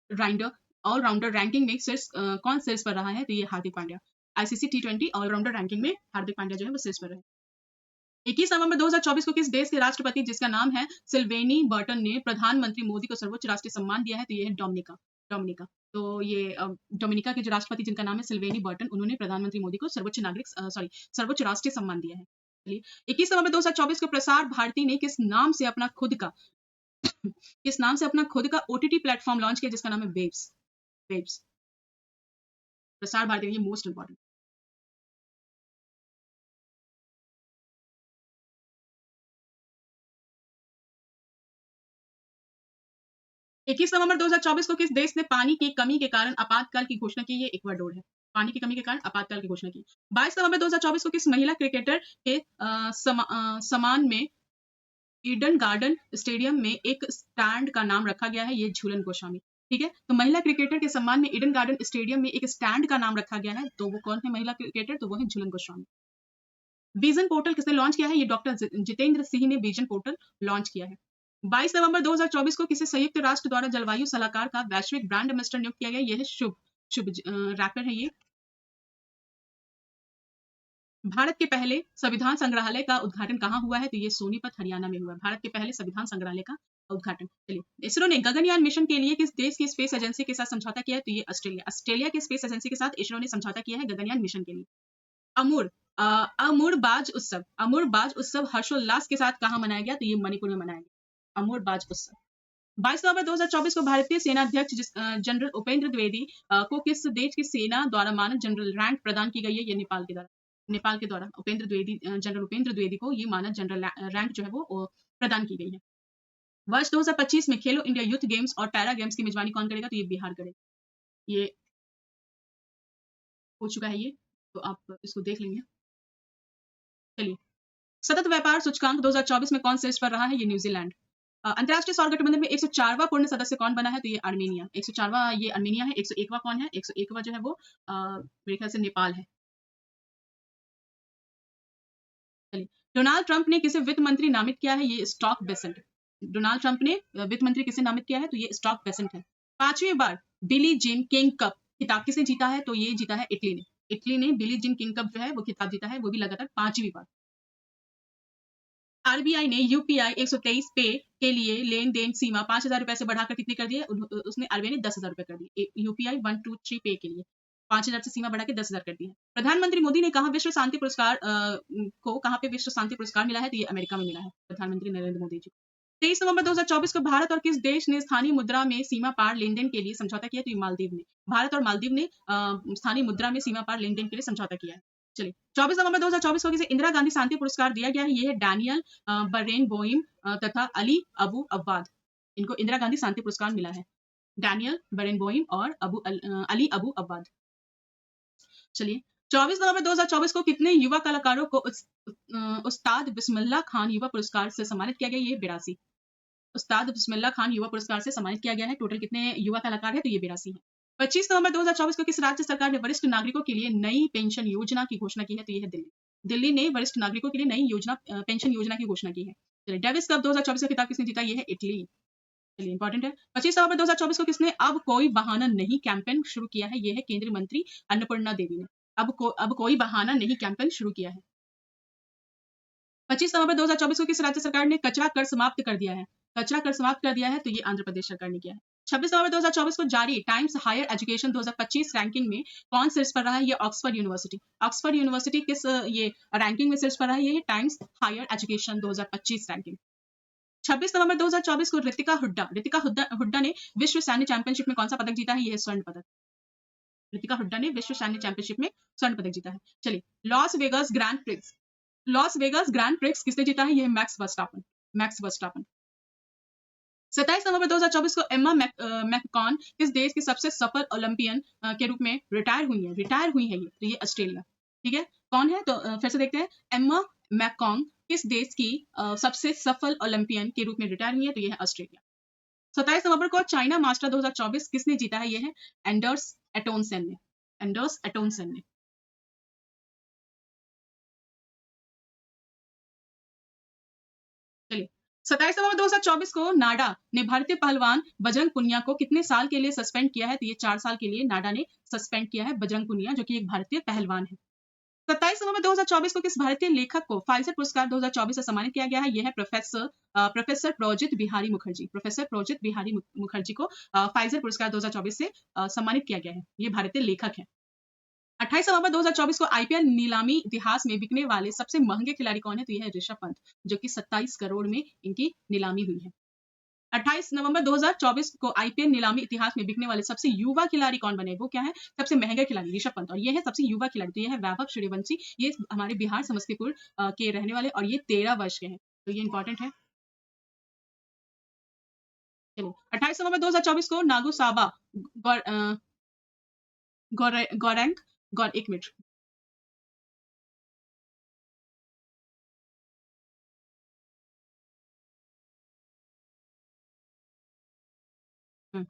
A: राइंडर ऑलराउंडर रैंकिंग में कौन शीर्ष पर रहा है? तो ये Hardik Pandya. ICC T20 allrounder ranking में हार्दिक पांड्या जो है वो शीर्ष पर रहे। 21 नवंबर 2024 को किस देश के राष्ट्रपति जिसका नाम है सिल्वेनी बर्टन ने प्रधानमंत्री मोदी को सर्वोच्च राष्ट्रीय सम्मान दिया है? तो ये है डोमिनिका। डोमिनिका। तो ये डोमिनिका के जो राष्ट्रपति जिनका नाम है सिल्वेनी बर्टन उन्होंने प्रधानमंत्री मोदी को सर्वोच्च राष्ट्रीय सम्मान दिया है। चलिए, 21 नवंबर 2024 को प्रसार भारती ने किस नाम से अपना खुद का ओटीटी प्लेटफॉर्म लॉन्च किया जिसका नाम है वेब्स। प्रसार भारती, ये मोस्ट इंपॉर्टेंट। 21 नवंबर 2024 को किस देश ने पानी की कमी के कारण आपातकाल की घोषणा की? ये इक्वाडोर है। पानी की कमी के कारण आपातकाल की घोषणा की। 22 नवंबर 2024 को किस महिला क्रिकेटर के सम्मान में ईडन गार्डन स्टेडियम में एक स्टैंड का नाम रखा गया है? ये झूलन गोस्वामी। ठीक है, तो महिला क्रिकेटर के सम्मान में ईडन गार्डन स्टेडियम में एक स्टैंड का नाम रखा गया है, तो वो कौन है महिला क्रिकेटर? तो वो है झूलन गोस्वामी। विजन पोर्टल किसने लॉन्च किया है? ये डॉक्टर जितेंद्र सिंह ने विजन पोर्टल लॉन्च किया है। 22 नवंबर 2024 को किसी संयुक्त राष्ट्र द्वारा जलवायु सलाहकार का वैश्विक ब्रांड एम्बेसडर नियुक्त किया गया? यह है शुभ रैपर है ये। भारत के पहले संविधान संग्रहालय का उद्घाटन कहाँ हुआ है? तो ये सोनीपत हरियाणा में हुआ है। भारत के पहले संविधान संग्रहालय का उद्घाटन। चलिए, इसरो ने गगनयान मिशन के लिए किस देश की स्पेस एजेंसी के साथ समझौता किया है? तो ये ऑस्ट्रेलिया की स्पेस एजेंसी के साथ इसरो ने समझौता किया है गगनयान मिशन के लिए। अमूर बाज उत्सव हर्षोल्लास के साथ कहाँ मनाया गया? तो ये मणिपुर में मनाया गया अमूर बाज उत्सव। 22 नवंबर 2024 को भारतीय सेना अध्यक्ष जनरल उपेंद्र द्विवेदी को किस देश की सेना द्वारा मानद जनरल रैंक प्रदान की गई है? ये नेपाल के द्वारा जनरल उपेंद्र द्विवेदी को ये मानद जनरल रैंक जो है वो प्रदान की गई है। वर्ष 2025 में खेलो इंडिया यूथ गेम्स और पैरा गेम्स की मेजबानी कौन करेगा? तो ये बिहार करेगा। ये हो चुका है ये, तो आप इसको देख लेंगे। चलिए, सतत व्यापार सूचकांक 2024 में कौन शीर्ष पर रहा है? ये न्यूजीलैंड। अंतर्राष्ट्रीय सौर गठबंधन में 104वां पूर्ण सदस्य कौन बना है? तो ये आर्मेनिया। 104वां ये आर्मेनिया है। 101वां कौन है? 101वां जो है वो मेरे ख्याल से नेपाल है। चलिए, डोनाल्ड ट्रंप ने किसे वित्त मंत्री नामित किया है? ये स्टॉक बेसेंट। डोनाल्ड ट्रंप ने वित्त मंत्री किसे नामित किया है? तो ये स्टॉक बेसेंट है। 5वीं बार बिली जीन किंग कप खिताब किसे जीता है? तो ये जीता है इटली ने। इटली ने बिली जीन किंग कप जो है वो खिताब जीता है, वो भी लगातार 5वीं बार। आरबीआई ने यूपीआई 123 पे के लिए लेन देन सीमा 5,000 रुपए से बढ़ाकर कितनी कर दी है? उसने आरबीआई ने 10,000 रुपए कर दी यूपीआई 123 पे के लिए 5,000 से सीमा बढ़ा के 10,000 कर दी है। प्रधानमंत्री मोदी ने कहा विश्व शांति पुरस्कार को कहाँ पे विश्व शांति पुरस्कार मिला है? तो ये अमेरिका में मिला है प्रधानमंत्री नरेंद्र मोदी जी को। 23 नवंबर 2024 को भारत और किस देश ने स्थानीय मुद्रा में सीमा पार लेन देन के लिए समझौता किया? तो ये मालदीव ने। भारत और मालदीव ने स्थानीय मुद्रा में सीमा पार लेन देन के लिए समझौता किया है। चलिए 24 नवंबर 2024 को किसे इंदिरा गांधी शांति पुरस्कार दिया गया है? ये है डैनियल बरेनबोइम तथा अली अबू अब्बाद। इनको इंदिरा गांधी शांति पुरस्कार मिला है। डैनियल बरेनबोइम और अली अबू अब्बाद। चलिए 24 नवंबर 2024 को कितने युवा कलाकारों को उस्ताद बिस्मिल्लाह खान युवा पुरस्कार से सम्मानित किया गया? ये 82। उस्ताद बिस्मिल्लाह खान युवा पुरस्कार से सम्मानित किया गया है। टोटल कितने युवा कलाकार है? तो ये 82 है। 25 नवंबर 2024 को किस राज्य सरकार ने वरिष्ठ नागरिकों के लिए नई पेंशन योजना की घोषणा की है? तो ये है दिल्ली। दिल्ली ने वरिष्ठ नागरिकों के लिए नई योजना पेंशन योजना की घोषणा की है। चलिए डेविस कप 2024 का खिताब किसने जीता? ये है इटली। चलिए इंपॉर्टेंट है। 25 नवंबर 2024 को किसने अब कोई बहाना नहीं कैंपेन शुरू किया है? ये है केंद्रीय मंत्री अन्नपूर्णा देवी ने। अब कोई बहाना नहीं कैंपेन शुरू किया है। 25 नवंबर 2024 को किस राज्य सरकार ने कचरा कर समाप्त कर दिया है? कचरा कर समाप्त कर दिया है तो ये आंध्र प्रदेश सरकार ने किया है। 26 नवंबर 2024 को जारी टाइम्स हायर एजुकेशन 2025 रैंकिंग में कौन शीर्ष पर रहा है? ये ऑक्सफोर्ड यूनिवर्सिटी। ऑक्सफोर्ड यूनिवर्सिटी किस ये रैंकिंग में शीर्ष पर रहा है? ये टाइम्स हायर एजुकेशन 2025 रैंकिंग। 26 नवंबर 2024 को ऋतिका हुड्डा ने विश्व सैन्य चैंपियनशिप में कौन सा पदक जीता है? ये है स्वर्ण पदक। ऋतिका हुड्डा ने विश्व सैन्य चैंपियनशिप में स्वर्ण पदक जीता है। चलिए लॉस वेगास ग्रैंड प्रिक्स किसने जीता है? ये है मैक्स वर्स्टापन। 27 नवंबर 2024 को एम्मा मैककॉन किस देश की सबसे सफल ओलंपियन के रूप में रिटायर हुई है? ये तो ये ऑस्ट्रेलिया। ठीक है, कौन है? तो फिर से देखते हैं। एम्मा मैककॉन किस देश की सबसे सफल ओलंपियन के रूप में रिटायर हुई है? तो ये है ऑस्ट्रेलिया। 27 नवंबर को चाइना मास्टर 2024 किसने जीता है? ये है एंडर्स एटोनसन ने। चलिए 27 नवंबर 2024 को नाडा ने भारतीय पहलवान बजरंग पुनिया को कितने साल के लिए सस्पेंड किया है? तो ये 4 साल के लिए नाडा ने सस्पेंड किया है बजरंग पुनिया, जो कि एक भारतीय पहलवान है। 27 नवंबर 2024 को किस भारतीय लेखक को फाइजर पुरस्कार 2024 से सम्मानित किया गया है? यह है प्रोफेसर प्रोजित बिहारी मुखर्जी। प्रोफेसर प्रोजित बिहारी मुखर्जी को फाइजर पुरस्कार 2024 से सम्मानित किया गया है। ये भारतीय लेखक है। 28 नवंबर 2024 को आईपीएल नीलामी इतिहास में बिकने वाले सबसे महंगे खिलाड़ी कौन है? तो यह है ऋषभ पंत, जो कि 27 करोड़ में इनकी नीलामी हुई है। 28 नवंबर 2024 को आईपीएल नीलामी इतिहास में बिकने वाले सबसे युवा खिलाड़ी कौन बने? वो क्या है? सबसे महंगे खिलाड़ी ऋषभ पंत, और ये है सबसे युवा खिलाड़ी, तो ये है वैभव सूर्यवंशी। ये हमारे बिहार समस्तीपुर के रहने वाले, और ये 13 वर्ष के हैं, तो ये इंपॉर्टेंट है। चलिए 28 नवंबर 2024 को नागुसाबा गौरैंग गौर एक मिनट। हम्म,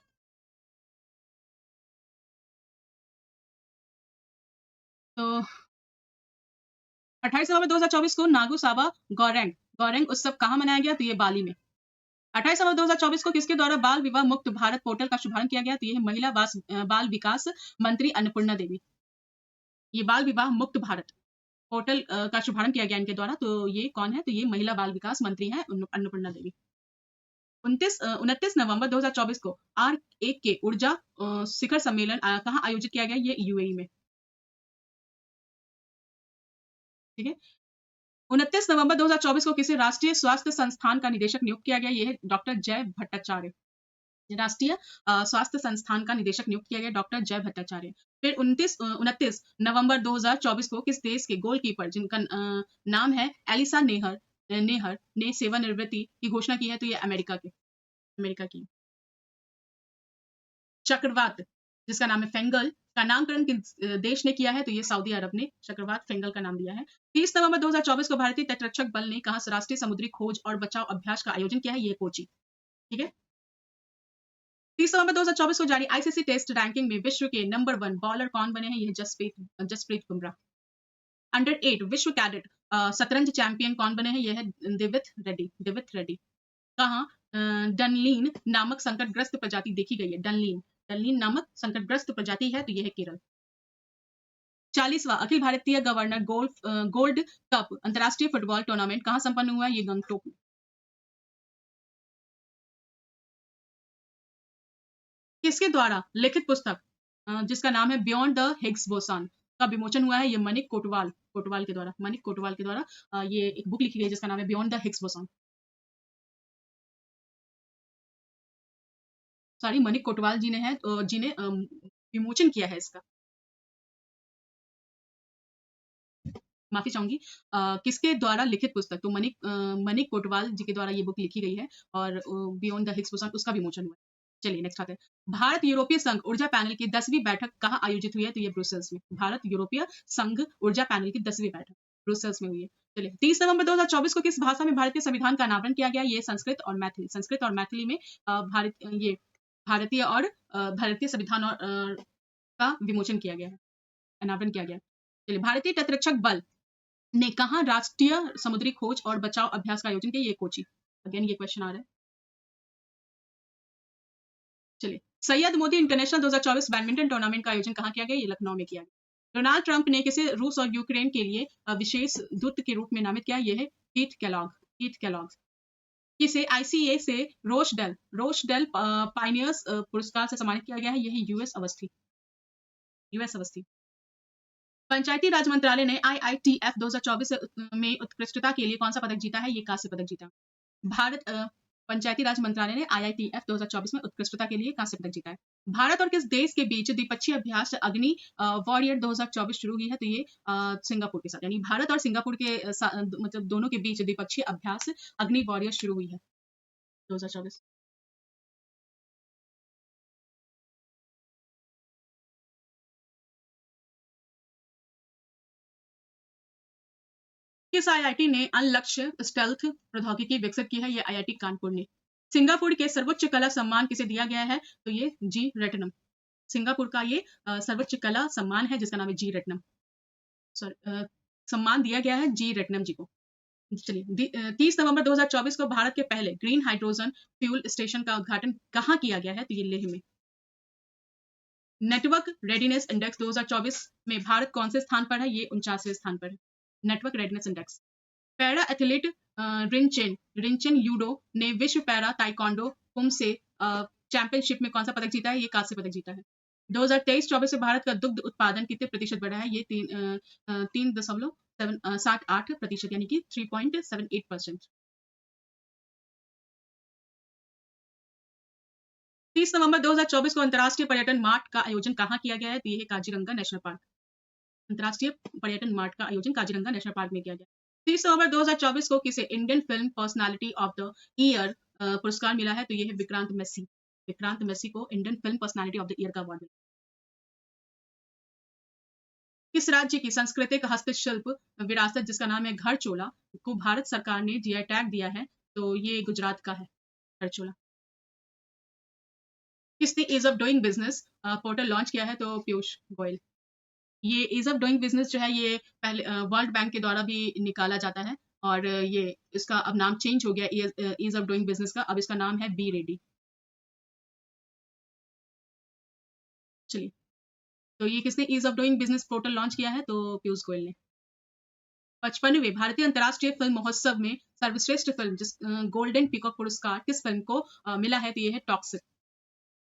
A: तो 28 नवंबर 2024 को नागुसाबा गौरैंग गौरैंग उत्सव कहाँ मनाया गया? तो ये बाली में। 28 नवंबर 2024 को किसके द्वारा बाल विवाह मुक्त भारत पोर्टल का शुभारंभ किया गया? तो ये है महिला बाल विकास मंत्री अन्नपूर्णा देवी। ये बाल विवाह मुक्त भारत पोर्टल का शुभारंभ किया गया इनके द्वारा। तो ये कौन है? तो ये महिला बाल विकास मंत्री है अन्नपूर्णा देवी। 29 नवंबर 2024 को R1 के ऊर्जा शिखर सम्मेलन कहाँ आयोजित किया गया? ये यूएई में। ठीक है, 29 नवंबर 2024 को किसी राष्ट्रीय स्वास्थ्य संस्थान का निदेशक नियुक्त किया गया? ये है डॉक्टर जय भट्टाचार्य। राष्ट्रीय स्वास्थ्य संस्थान का निदेशक नियुक्त किया गया डॉक्टर जय भट्टाचार्य। फिर 29 नवंबर 2024 को किस देश के गोलकीपर जिनका नाम है एलिसा नेहर ने सेवानिवृत्ति की घोषणा की है? तो ये अमेरिका की। चक्रवात जिसका नाम है फेंगल का नामकरण किस देश ने किया है? तो ये सऊदी अरब ने चक्रवात फेंगल का नाम दिया है। 30 नवंबर 2024 को भारतीय तटरक्षक बल ने कहा राष्ट्रीय समुद्री खोज और बचाव अभ्यास का आयोजन किया है? ये कोची। ठीक है, 30 नवंबर 2024 को जारी आईसीसी टेस्ट रैंकिंग में विश्व के नंबर 1 बॉलर कौन बने हैं? ये जसप्रीत बुमराह। अंडर 8 विश्व कैडेट शतरंज चैंपियन कौन बने हैं? ये है देवित रेड्डी। देवित रेड्डी। कहाँ डनलीन नामक संकटग्रस्त प्रजाति देखी गई है? डनलीन डनलीन नामक संकटग्रस्त प्रजाति है, तो यह है Kerala. 40वां Akhil Bharatiya governor gold cup अंतर्राष्ट्रीय फुटबॉल टूर्नामेंट कहाँ संपन्न हुआ है? ये गंगटोक में। किसके द्वारा लिखित पुस्तक जिसका नाम है बियॉन्ड द हिग्स बोसन का विमोचन हुआ है? ये मनिक कोटवाल कोटवाल के द्वारा। मनिक कोटवाल के द्वारा ये एक बुक लिखी गई है जिसका नाम है beyond the Higgs boson. Sorry, Manik Kotwal ji ने है जी ने विमोचन किया है इसका। माफी चाहूंगी। किसके द्वारा लिखित पुस्तक? तो मनिक कोटवाल जी के द्वारा ये बुक लिखी गई है और बियॉन्ड द हिग्स बोसन उसका विमोचन हुआ है। चलिए नेक्स्ट आते हैं। भारत यूरोपीय संघ ऊर्जा पैनल की 10वीं बैठक कहाँ आयोजित हुई है? तो ये ब्रुसेल्स में। भारत यूरोपीय संघ ऊर्जा पैनल की 10वीं बैठक ब्रुसेल्स में हुई है। चलिए 30 नवंबर 2024 को किस भाषा में भारतीय संविधान का अनावरण किया गया? ये संस्कृत और मैथिली। संस्कृत और मैथिली में ये भारतीय और भारतीय संविधान और का विमोचन किया गया है, अनावरण किया गया। चलिए भारतीय तटरक्षक बल ने कहा राष्ट्रीय समुद्री खोज और बचाव अभ्यास का आयोजन किया? ये कोची। अगेन ये क्वेश्चन आ रहा है। चलिए Syed Modi international 2024 badminton tournament का आयोजन कहाँ किया गया? ये लखनऊ में किया गया। डोनाल्ड ट्रंप ने किसे रूस और यूक्रेन के लिए विशेष दूत के रूप में नामित किया? ये है कीथ केलॉग। Keith Kellogg. किसे आईसीए से रोशडेल पाइनियर्स पुरस्कार से सम्मानित किया गया है? यह यूएस अवस्थी। यूएस अवस्थी। पंचायती राज मंत्रालय ने आईआईटीएफ 2024 में उत्कृष्टता के लिए कौन सा पदक जीता है? ये कांस्य पदक जीता। भारत पंचायती राज मंत्रालय ने आईआईटीएफ 2024 में उत्कृष्टता के लिए कांस्य पदक जीता है। भारत और किस देश के बीच द्विपक्षीय अभ्यास अग्नि वॉरियर 2024 शुरू हुई है? तो ये सिंगापुर के साथ, यानी भारत और सिंगापुर के मतलब दोनों के बीच द्विपक्षीय अभ्यास अग्नि वॉरियर शुरू हुई है 2024। किस आईआईटी ने अनलक्ष्य स्टेल्थ प्रौद्योगिकी विकसित की है? ये आईआईटी कानपुर ने। सिंगापुर के सर्वोच्च कला सम्मान किसे दिया गया है? तो ये जी रत्नम। सिंगापुर का ये सर्वोच्च कला सम्मान है जिसका नाम है जी रत्नम। सॉरी, सम्मान दिया गया है जी रत्नम जी को। चलिए 30 नवंबर 2024 को भारत के पहले ग्रीन हाइड्रोजन फ्यूल स्टेशन का उद्घाटन कहाँ किया गया है? तो ये लेह में। नेटवर्क रेडीनेस इंडेक्स 2024 में भारत कौन से स्थान पर है? ये 49वें स्थान पर है, network readiness index. Para athlete Rinchen Rinchen यूडो ने विश्व पैरा ताइक्वांडो कुंभ से चैंपियनशिप में कौन सा पदक जीता है? ये कांस्य पदक जीता है। 2023-24 से भारत का दुग्ध उत्पादन कितने प्रतिशत बढ़ा है? ये 3.78%, यानी कि 3.78%। 30 नवंबर 2024 को अंतर्राष्ट्रीय पर्यटन मार्ट का आयोजन कहाँ किया गया है? तो ये है काजीरंगा नेशनल पार्क। अंतर्राष्ट्रीय पर्यटन मार्ट का आयोजन काजीरंगा नेशनल पार्क में किया गया। 30 नवंबर 2024 को किसे Indian film personality of the year पुरस्कार मिला है? तो ये है विक्रांत मेसी। विक्रांत मेसी को Indian film personality of the year का अवार्ड मिला। किस राज्य की सांस्कृतिक हस्तशिल्प विरासत जिसका नाम है घरचोला को भारत सरकार ने जीआई टैग दिया है? तो ये गुजरात का है घरचोला। किसने ease of doing business portal launch किया है? तो पीयूष गोयल। ये ईज ऑफ डूइंग बिजनेस जो है ये पहले वर्ल्ड बैंक के द्वारा भी निकाला जाता है और ये इसका अब नाम चेंज हो गया ईज ऑफ डूइंग बिजनेस का। अब इसका नाम है बी रेडी। चलिए तो ये किसने ease of doing business portal launch किया है? तो पीयूष गोयल ने। 55वें भारतीय अंतर्राष्ट्रीय फिल्म महोत्सव में सर्वश्रेष्ठ फिल्म जिस गोल्डन पीकॉक पुरस्कार किस फिल्म को मिला है? तो ये है टॉक्सिक।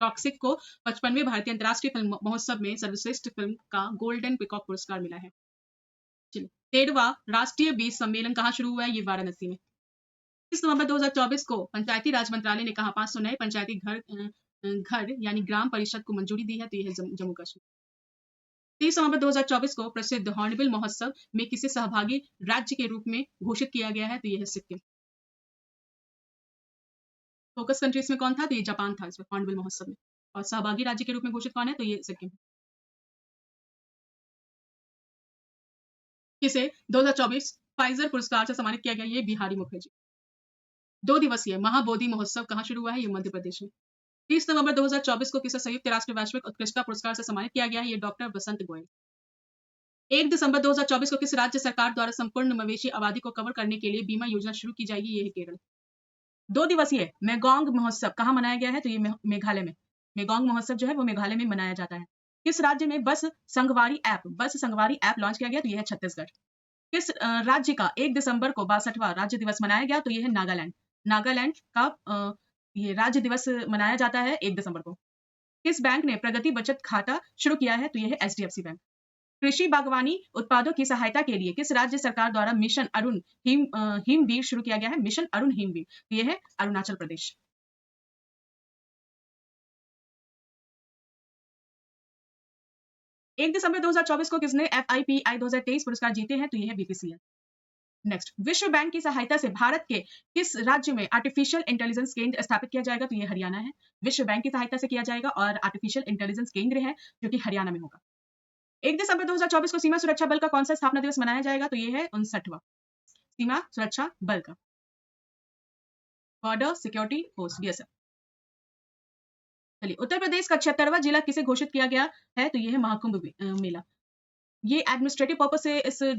A: टॉक्सिक को 55वें भारतीय अंतर्राष्ट्रीय फिल्म महोत्सव में सर्वश्रेष्ठ फिल्म का गोल्डन पीकॉक पुरस्कार मिला है। चलिए 13वां राष्ट्रीय बीज सम्मेलन कहाँ शुरू हुआ है? ये वाराणसी में। 30 नवंबर 2024 को पंचायती राज मंत्रालय ने कहा 500 नए पंचायती घर यानी ग्राम परिषद को मंजूरी दी है? तो यह है जम्मू कश्मीर। 30 नवंबर 2024 को प्रसिद्ध हॉर्नबिल महोत्सव में किसे सहभागी राज्य के रूप में घोषित किया गया है? तो यह है सिक्किम। फोकस कंट्रीज में कौन था? तो ये जापान था इसमें हॉर्नबिल महोत्सव में। और सहभागी राज्य के रूप में घोषित कौन है? तो ये सिक्किम। किसे 2024 फाइजर पुरस्कार से सम्मानित किया गया? ये बिहारी मुखर्जी। 2 दिवसीय महाबोधि महोत्सव कहाँ शुरू हुआ है? ये मध्य प्रदेश में। 30 नवंबर 2024 को किसे संयुक्त राष्ट्र वैश्विक उत्कृष्टता पुरस्कार से सम्मानित किया गया है? ये डॉक्टर बसंत गोयल। 1 दिसंबर 2024 को किस राज्य सरकार द्वारा संपूर्ण मवेशी आबादी को कवर करने के लिए बीमा योजना शुरू की जाएगी? ये है केरल। 2 दिवसीय मेगोंग महोत्सव कहाँ मनाया गया है? तो ये मेघालय में। मेगोंग महोत्सव जो है वो मेघालय में मनाया जाता है। किस राज्य में बस संगवारी ऐप लॉन्च किया गया? तो ये है छत्तीसगढ़। किस राज्य का 1 दिसंबर को 62वां राज्य दिवस मनाया गया? तो ये है नागालैंड। नागालैंड का ये राज्य दिवस मनाया जाता है 1 दिसंबर को। किस बैंक ने प्रगति बचत खाता शुरू किया है? तो ये है एचडीएफसी बैंक। कृषि बागवानी उत्पादों की सहायता के लिए किस राज्य सरकार द्वारा मिशन अरुण हिमवीर शुरू किया गया है? मिशन अरुण हिमवीर, ये है अरुणाचल प्रदेश। 1 दिसंबर 2024 को किसने FIPI 2023 पुरस्कार जीते हैं? तो ये है बीपीसीएल। नेक्स्ट, विश्व बैंक की सहायता से भारत के किस राज्य में आर्टिफिशियल इंटेलिजेंस केंद्र स्थापित किया जाएगा? तो ये हरियाणा है। विश्व बैंक की सहायता से किया जाएगा और आर्टिफिशियल इंटेलिजेंस केंद्र है जो कि हरियाणा में होगा। 1 दिसंबर 2024 को सीमा सुरक्षा बल का कौन सा स्थापना दिवस मनाया जाएगा? तो ये है 59वां सीमा सुरक्षा बल का, बॉर्डर सिक्योरिटी फोर्स, BSF। चलिए, उत्तर प्रदेश का 76वां जिला किसे घोषित किया गया है? तो ये है महाकुंभ मेला। ये एडमिनिस्ट्रेटिव पर्पज से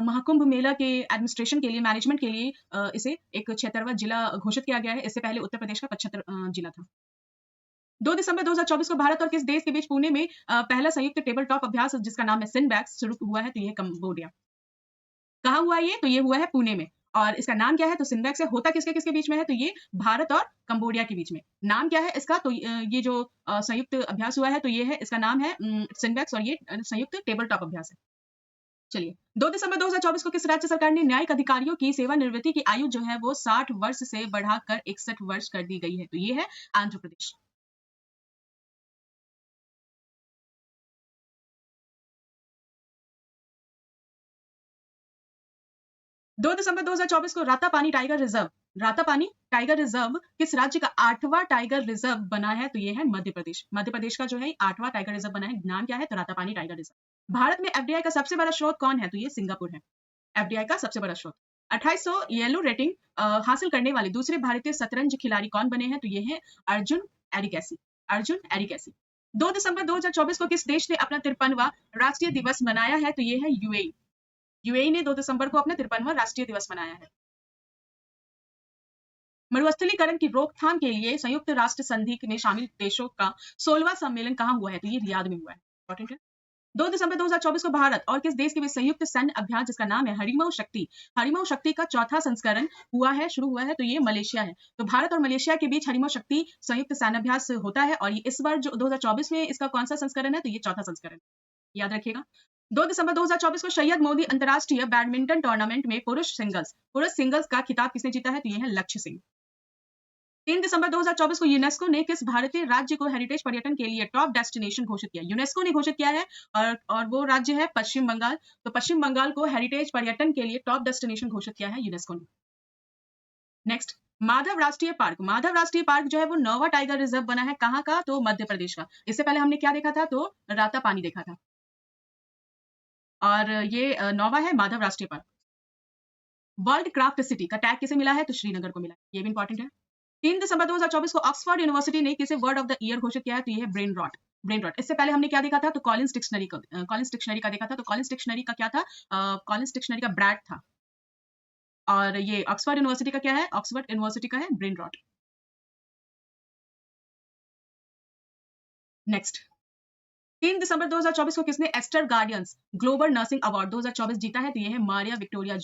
A: महाकुंभ मेला के एडमिनिस्ट्रेशन के लिए, मैनेजमेंट के लिए इसे एक 76वां जिला घोषित किया गया है। इससे पहले उत्तर प्रदेश का 75 जिला था। 2 दिसंबर 2024 को भारत और किस देश के बीच पुणे में पहला संयुक्त टेबल टॉप अभ्यास जिसका नाम है सिनबैक्स शुरू हुआ है? तो ये कंबोडिया। कहाँ हुआ ये? तो ये हुआ है पुणे में। और इसका नाम क्या है? तो सिनबैक्स है। होता किसके किसके बीच में है? तो ये भारत और कंबोडिया के बीच में। नाम क्या है इसका? तो ये जो संयुक्त अभ्यास हुआ है तो ये है, इसका नाम है सिनबैक्स और ये संयुक्त टेबल टॉप अभ्यास है। चलिए, 2 दिसंबर 2024 को किस राज्य सरकार ने न्यायिक अधिकारियों की सेवानिवृत्ति की आयु जो है वो 60 वर्ष से बढ़ाकर 61 वर्ष कर दी गई है? तो ये है आंध्र प्रदेश। 2 दिसंबर 2024 को रातापानी टाइगर रिजर्व किस राज्य का 8वां टाइगर रिजर्व बना है? तो ये है मध्य प्रदेश। मध्य प्रदेश का जो है 8वां टाइगर रिजर्व बना है। नाम क्या है? तो रातापानी टाइगर रिजर्व। भारत में एफडीआई का सबसे बड़ा स्रोत कौन है? तो ये सिंगापुर है, एफडीआई का सबसे बड़ा स्रोत। 2800 येलो रेटिंग हासिल करने वाले दूसरे भारतीय शतरंज खिलाड़ी कौन बने हैं? तो ये है अर्जुन एरिगैसी। 2 दिसंबर 2024 को किस देश ने अपना 53वां राष्ट्रीय दिवस मनाया है? तो ये है यूएई। यूएई ने 2 दिसंबर को अपना 53वां राष्ट्रीय दिवस मनाया है। मरुस्थलीकरण की रोकथाम के लिए संयुक्त राष्ट्र संधि में शामिल देशों का 16वां सम्मेलन कहाँ हुआ है? तो ये रियाद में हुआ है। इंपॉर्टेंट है। 2 दिसंबर 2024 को भारत और किस देश के बीच संयुक्त सैन्य अभ्यास जिसका नाम है हरिमऊ शक्ति का चौथा संस्करण शुरू हुआ है? तो ये मलेशिया है। तो भारत और मलेशिया के बीच हरिमऊ शक्ति संयुक्त सैन्य अभ्यास होता है और ये इस बार जो 2024 में इसका कौन सा संस्करण है? तो ये चौथा संस्करण, याद रखिएगा। 2 दिसंबर 2024 को सैयद मोदी अंतरराष्ट्रीय बैडमिंटन टूर्नामेंट में पुरुष सिंगल्स का खिताब किसने जीता है? तो ये है लक्ष्य सिंह। 3 दिसंबर 2024 को यूनेस्को ने किस भारतीय राज्य को हेरिटेज पर्यटन के लिए टॉप डेस्टिनेशन घोषित किया? यूनेस्को ने घोषित किया है और वो राज्य है पश्चिम बंगाल। तो पश्चिम बंगाल को हेरिटेज पर्यटन के लिए टॉप डेस्टिनेशन घोषित किया है यूनेस्को ने। नेक्स्ट, माधव राष्ट्रीय पार्क जो है वो 9वां टाइगर रिजर्व बना है। कहाँ का? तो मध्य प्रदेश का। इससे पहले हमने क्या देखा था? तो रातापानी देखा था और ये 9वां है माधव राष्ट्रीय पार्क। वर्ल्ड क्राफ्ट सिटी का टैग किसे मिला है? तो श्रीनगर को मिला है। ये भी इंपॉर्टेंट है। 3 दिसंबर 2024 को ऑक्सफोर्ड यूनिवर्सिटी ने किसे वर्ड ऑफ द ईयर घोषित किया है? तो ये है ब्रेन रॉट। इससे पहले हमने क्या देखा था? तो कॉलिंस डिक्शनरी का देखा था। तो कॉलिंस डिक्शनरी का क्या था? कॉलिंस डिक्शनरी का ब्रैड था और ये ऑक्सफोर्ड यूनिवर्सिटी का क्या है? ऑक्सफोर्ड यूनिवर्सिटी का है ब्रेन रॉट। नेक्स्ट, 3 दिसंबर 2024 को किसने Aster Guardians global nursing award 2024 जीता है? तो ये है मारिया विक्टोरिया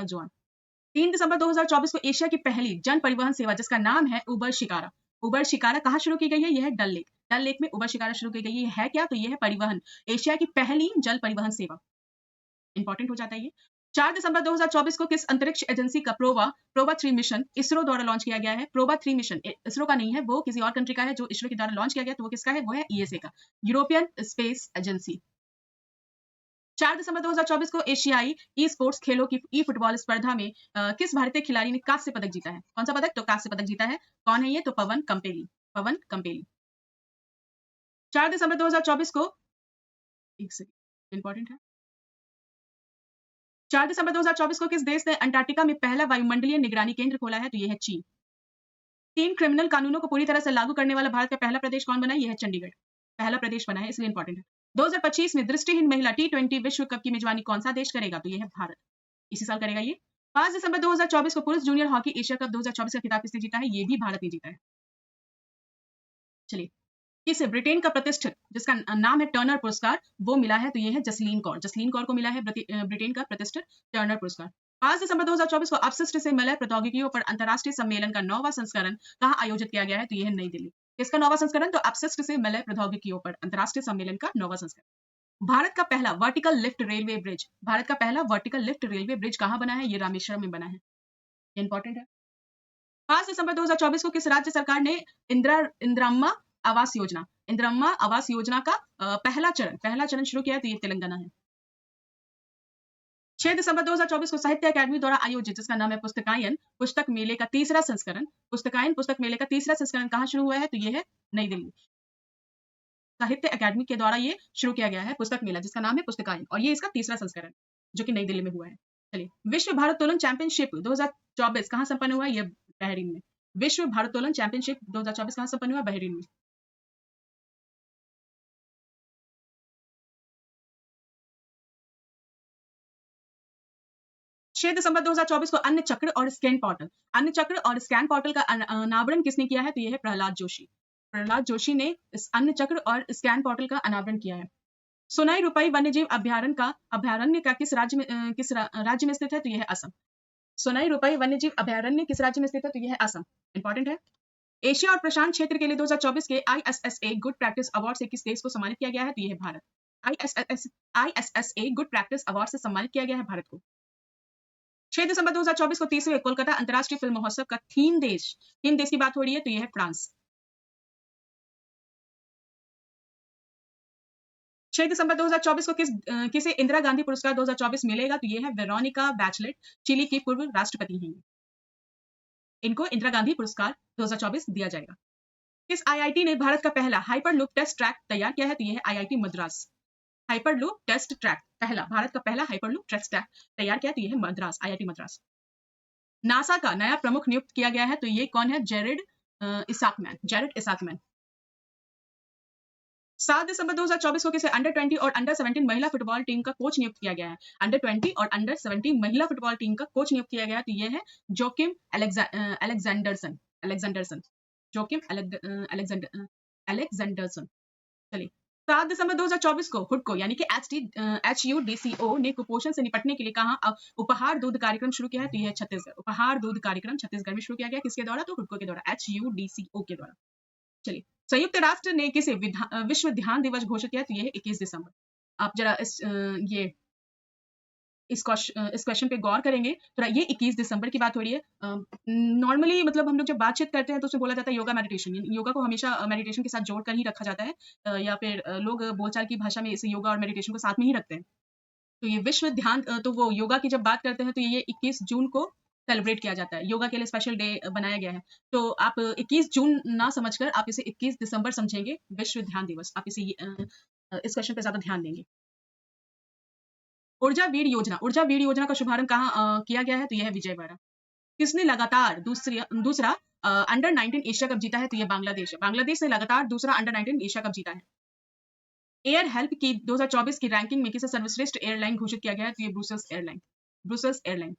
A: जोन। 3 दिसंबर 2024 को एशिया की पहली जन परिवहन सेवा जिसका नाम है उबर शिकारा कहाँ शुरू की गई है? यह है डल लेक में उबर शिकारा शुरू की गई है क्या? तो यह है परिवहन, एशिया की पहली जल परिवहन सेवा। इंपॉर्टेंट हो जाता है ये। 4 दिसंबर 2024 को किस अंतरिक्ष एजेंसी का प्रोबा 3 मिशन इसरो द्वारा लॉन्च किया गया है? प्रोबा 3 मिशन इसरो का नहीं है, वो किसी और कंट्री का है जो इसरो के द्वारा लॉन्च किया गया। तो वो किसका है? वो है ईएसए का, यूरोपियन स्पेस एजेंसी। 4 दिसंबर 2024 को एशियाई ई स्पोर्ट्स खेलों की ई फुटबॉल स्पर्धा में किस भारतीय खिलाड़ी ने कांस्य पदक जीता है? कौन सा पदक? तो कांस्य पदक जीता है। कौन है ये? तो पवन कंपेली। 4 दिसंबर 2024 को एक सेकंड, इंपॉर्टेंट है। 4 दिसंबर 2024 को किस देश ने अंटार्कटिका में पहला वायुमंडलीय निगरानी केंद्र खोला है? तो यह है चीन। 3 क्रिमिनल कानूनों को पूरी तरह से लागू करने वाला भारत का पहला प्रदेश कौन बना है? यह है चंडीगढ़। पहला प्रदेश बना है, इसलिए इंपॉर्टेंट है। 2025 में दृष्टिहीन महिला T20 विश्व कप की मेजबानी कौन सा देश करेगा? तो ये है भारत। इसी साल करेगा ये। 5 दिसंबर 2024 को पुरुष जूनियर हॉकी एशिया कप 2024 का खिताब किसने जीता है? ये भी भारत ने जीता है। चलिए, किसे ब्रिटेन का प्रतिष्ठित जिसका नाम है टर्नर पुरस्कार वो मिला है? तो ये है जसलीन कौर। जसलीन कौर को मिला है ब्रिटेन का प्रतिष्ठित टर्नर पुरस्कार। 5 दिसंबर 2024 को अपशिष्ट से मलय प्रौद्योगिकियों पर अंतर्राष्ट्रीय सम्मेलन का 9वां संस्करण कहाँ आयोजित किया गया है? तो ये है नई दिल्ली। किसका 9वां संस्करण? तो अपशिष्ट से मलय प्रौद्योगिकियों पर अंतर्राष्ट्रीय सम्मेलन का 9वां संस्करण। भारत का पहला vertical lift railway bridge, Bharat का पहला वर्टिकल लिफ्ट रेलवे ब्रिज कहाँ बना है? ये रामेश्वरम में बना है। ये इंपॉर्टेंट है। 5 दिसंबर 2024 को किस राज्य सरकार ने इंदिराम्मा आवास योजना का पहला चरण शुरू किया? तो ये तेलंगाना है। 6 दिसंबर 2024 को साहित्य अकादमी द्वारा आयोजित जिसका नाम है पुस्तकायन पुस्तक मेले का तीसरा संस्करण कहाँ शुरू हुआ है? तो ये है नई दिल्ली। साहित्य अकादमी के द्वारा ये शुरू किया गया है पुस्तक मेला जिसका नाम है पुस्तकायन और ये इसका तीसरा संस्करण जो कि नई दिल्ली में हुआ है। चलिए, विश्व भारोत्तोलन चैंपियनशिप 2024 कहाँ संपन्न हुआ? ये बहरीन में। विश्व भारोत्तोलन चैंपियनशिप 2024 कहाँ संपन्न हुआ? बहरीन में। 6 दिसंबर 2024 को अन्य चक्र और स्कैन पोर्टल का अनावरण किसने किया है? तो यह है प्रहलाद जोशी ने इस अन्य चक्र और स्कैन पोर्टल का अनावरण किया है। सोनाई रुपई वन्यजीव अभयारण्य का किस राज्य में स्थित है? तो यह है असम। सोनाई रुपई वन्यजीव अभयारण्य किस राज्य में स्थित है? तो यह है असम। इंपॉर्टेंट है। एशिया और प्रशांत क्षेत्र के लिए 2024 के ISSA गुड प्रैक्टिस अवार्ड से किस देश को सम्मानित किया गया है? तो यह है Bharat. ISSA good practice award से सम्मानित किया गया है भारत को। 6 दिसंबर 2024 को 30वें कोलकाता अंतर्राष्ट्रीय फिल्म महोत्सव का थीम देश की बात हो रही है तो यह है फ्रांस। 6 दिसंबर 2024 को किसे इंदिरा गांधी पुरस्कार 2024 मिलेगा? तो यह है वेरोनिका बैचलेट, चिली की पूर्व राष्ट्रपति हैं। इनको इंदिरा गांधी पुरस्कार 2024 दिया जाएगा। किस IIT ने भारत का पहला हाइपरलूप टेस्ट ट्रैक तैयार किया है? तो यह है IIT Madras. Hyperloop test track Bharat का पहला हाइपरलूप टेस्ट ट्रैक तैयार किया तो यह है मद्रास, IIT मद्रास। नासा का नया प्रमुख नियुक्त किया गया है तो ये कौन है? जेरेड इसाकमैन। 7 दिसंबर 2024 को किसे अंडर 20 और अंडर 17 महिला फुटबॉल टीम का कोच नियुक्त किया गया है? अंडर 20 और अंडर 17 महिला फुटबॉल टीम का कोच नियुक्त किया गया है तो ये है जोकिम अलेक्जेंडरसन। जोकिम अलेक्जेंडरसन। चलिए, 7 दिसंबर 2024 को हुडको यानी कि HUDCO ने कुपोषण से निपटने के लिए कहा उपहार दूध कार्यक्रम शुरू किया है तो यह है छत्तीसगढ़। उपहार दूध कार्यक्रम छत्तीसगढ़ में शुरू किया गया किसके द्वारा? तो हुडको के द्वारा, HUDCO के द्वारा। चलिए, संयुक्त राष्ट्र ने किसे विश्व ध्यान दिवस घोषित किया तो यह है 21 दिसंबर। आप जरा इस क्वेश्चन पे गौर करेंगे तो ये 21 दिसंबर की बात हो रही है। नॉर्मली मतलब हम लोग जब बातचीत करते हैं तो उसमें बोला जाता है योगा मेडिटेशन। योगा को हमेशा मेडिटेशन के साथ जोड़कर ही रखा जाता है या फिर लोग बोलचाल की भाषा में इसे योगा और मेडिटेशन को साथ में ही रखते हैं। तो ये विश्व ध्यान तो वो योगा की जब बात करते हैं तो ये 21 जून को सेलिब्रेट किया जाता है। योगा के लिए स्पेशल डे बनाया गया है। तो आप 21 जून ना समझकर आप इसे 21 दिसंबर समझेंगे विश्व ध्यान दिवस। आप इसे इस क्वेश्चन पे ज्यादा ध्यान देंगे। ऊर्जा वीर योजना का शुभारंभ कहाँ किया गया है? तो यह है विजयवाड़ा। किसने लगातार दूसरा अंडर 19 एशिया कप जीता है? तो यह बांग्लादेश है। बांग्लादेश ने लगातार दूसरा अंडर 19 एशिया कप जीता है। एयर हेल्प की 2024 की रैंकिंग में किसे सर्वश्रेष्ठ एयरलाइन घोषित किया गया है? तो ये ब्रुसेल्स एयरलाइन।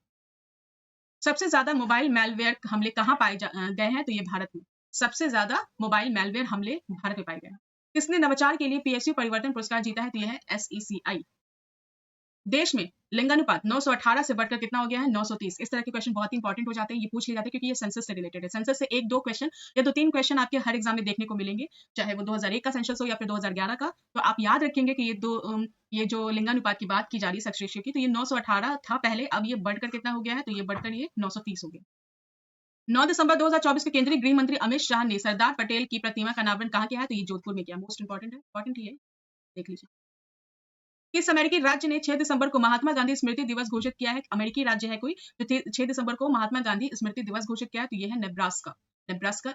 A: सबसे ज्यादा मोबाइल मैलवेयर हमले कहाँ पाए गए हैं? तो ये भारत में। सबसे ज्यादा मोबाइल मैलवेयर हमले भारत में पाए गए हैं। किसने नवाचार के लिए PSU परिवर्तन पुरस्कार जीता है? तो यह है SECI। देश में लिंगानुपात 918 से बढ़कर कितना हो गया है? 930। इस तरह के क्वेश्चन बहुत ही इंपॉर्टेंट हो जाते हैं, ये पूछ लिए जाते हैं क्योंकि ये सेंसस से रिलेटेड है। सेंसस से 1-2 क्वेश्चन या 2-3 क्वेश्चन आपके हर एग्जाम में देखने को मिलेंगे, चाहे वो 2001 का सेंसस हो या फिर 2011 का। तो आप याद रखेंगे कि ये जो लिंगानुपात की बात की जा रही है सेक्स रेशियो की, तो ये 918 था पहले, अब ये बढ़कर कितना हो गया है? तो ये बढ़कर ये 930 हो गया। 9 दिसंबर 2024 को केंद्रीय गृह मंत्री अमित शाह ने सरदार पटेल की प्रतिमा का अनावरण कहाँ किया है? तो ये जोधपुर में किया। मोस्ट इंपॉर्टेंट ही है, देख लीजिए। किस अमेरिकी राज्य ने 6 दिसंबर को महात्मा गांधी स्मृति दिवस घोषित किया है? अमेरिकी राज्य है कोई जो 6 दिसंबर को महात्मा गांधी स्मृति दिवस घोषित किया है तो यह है नेब्रास्का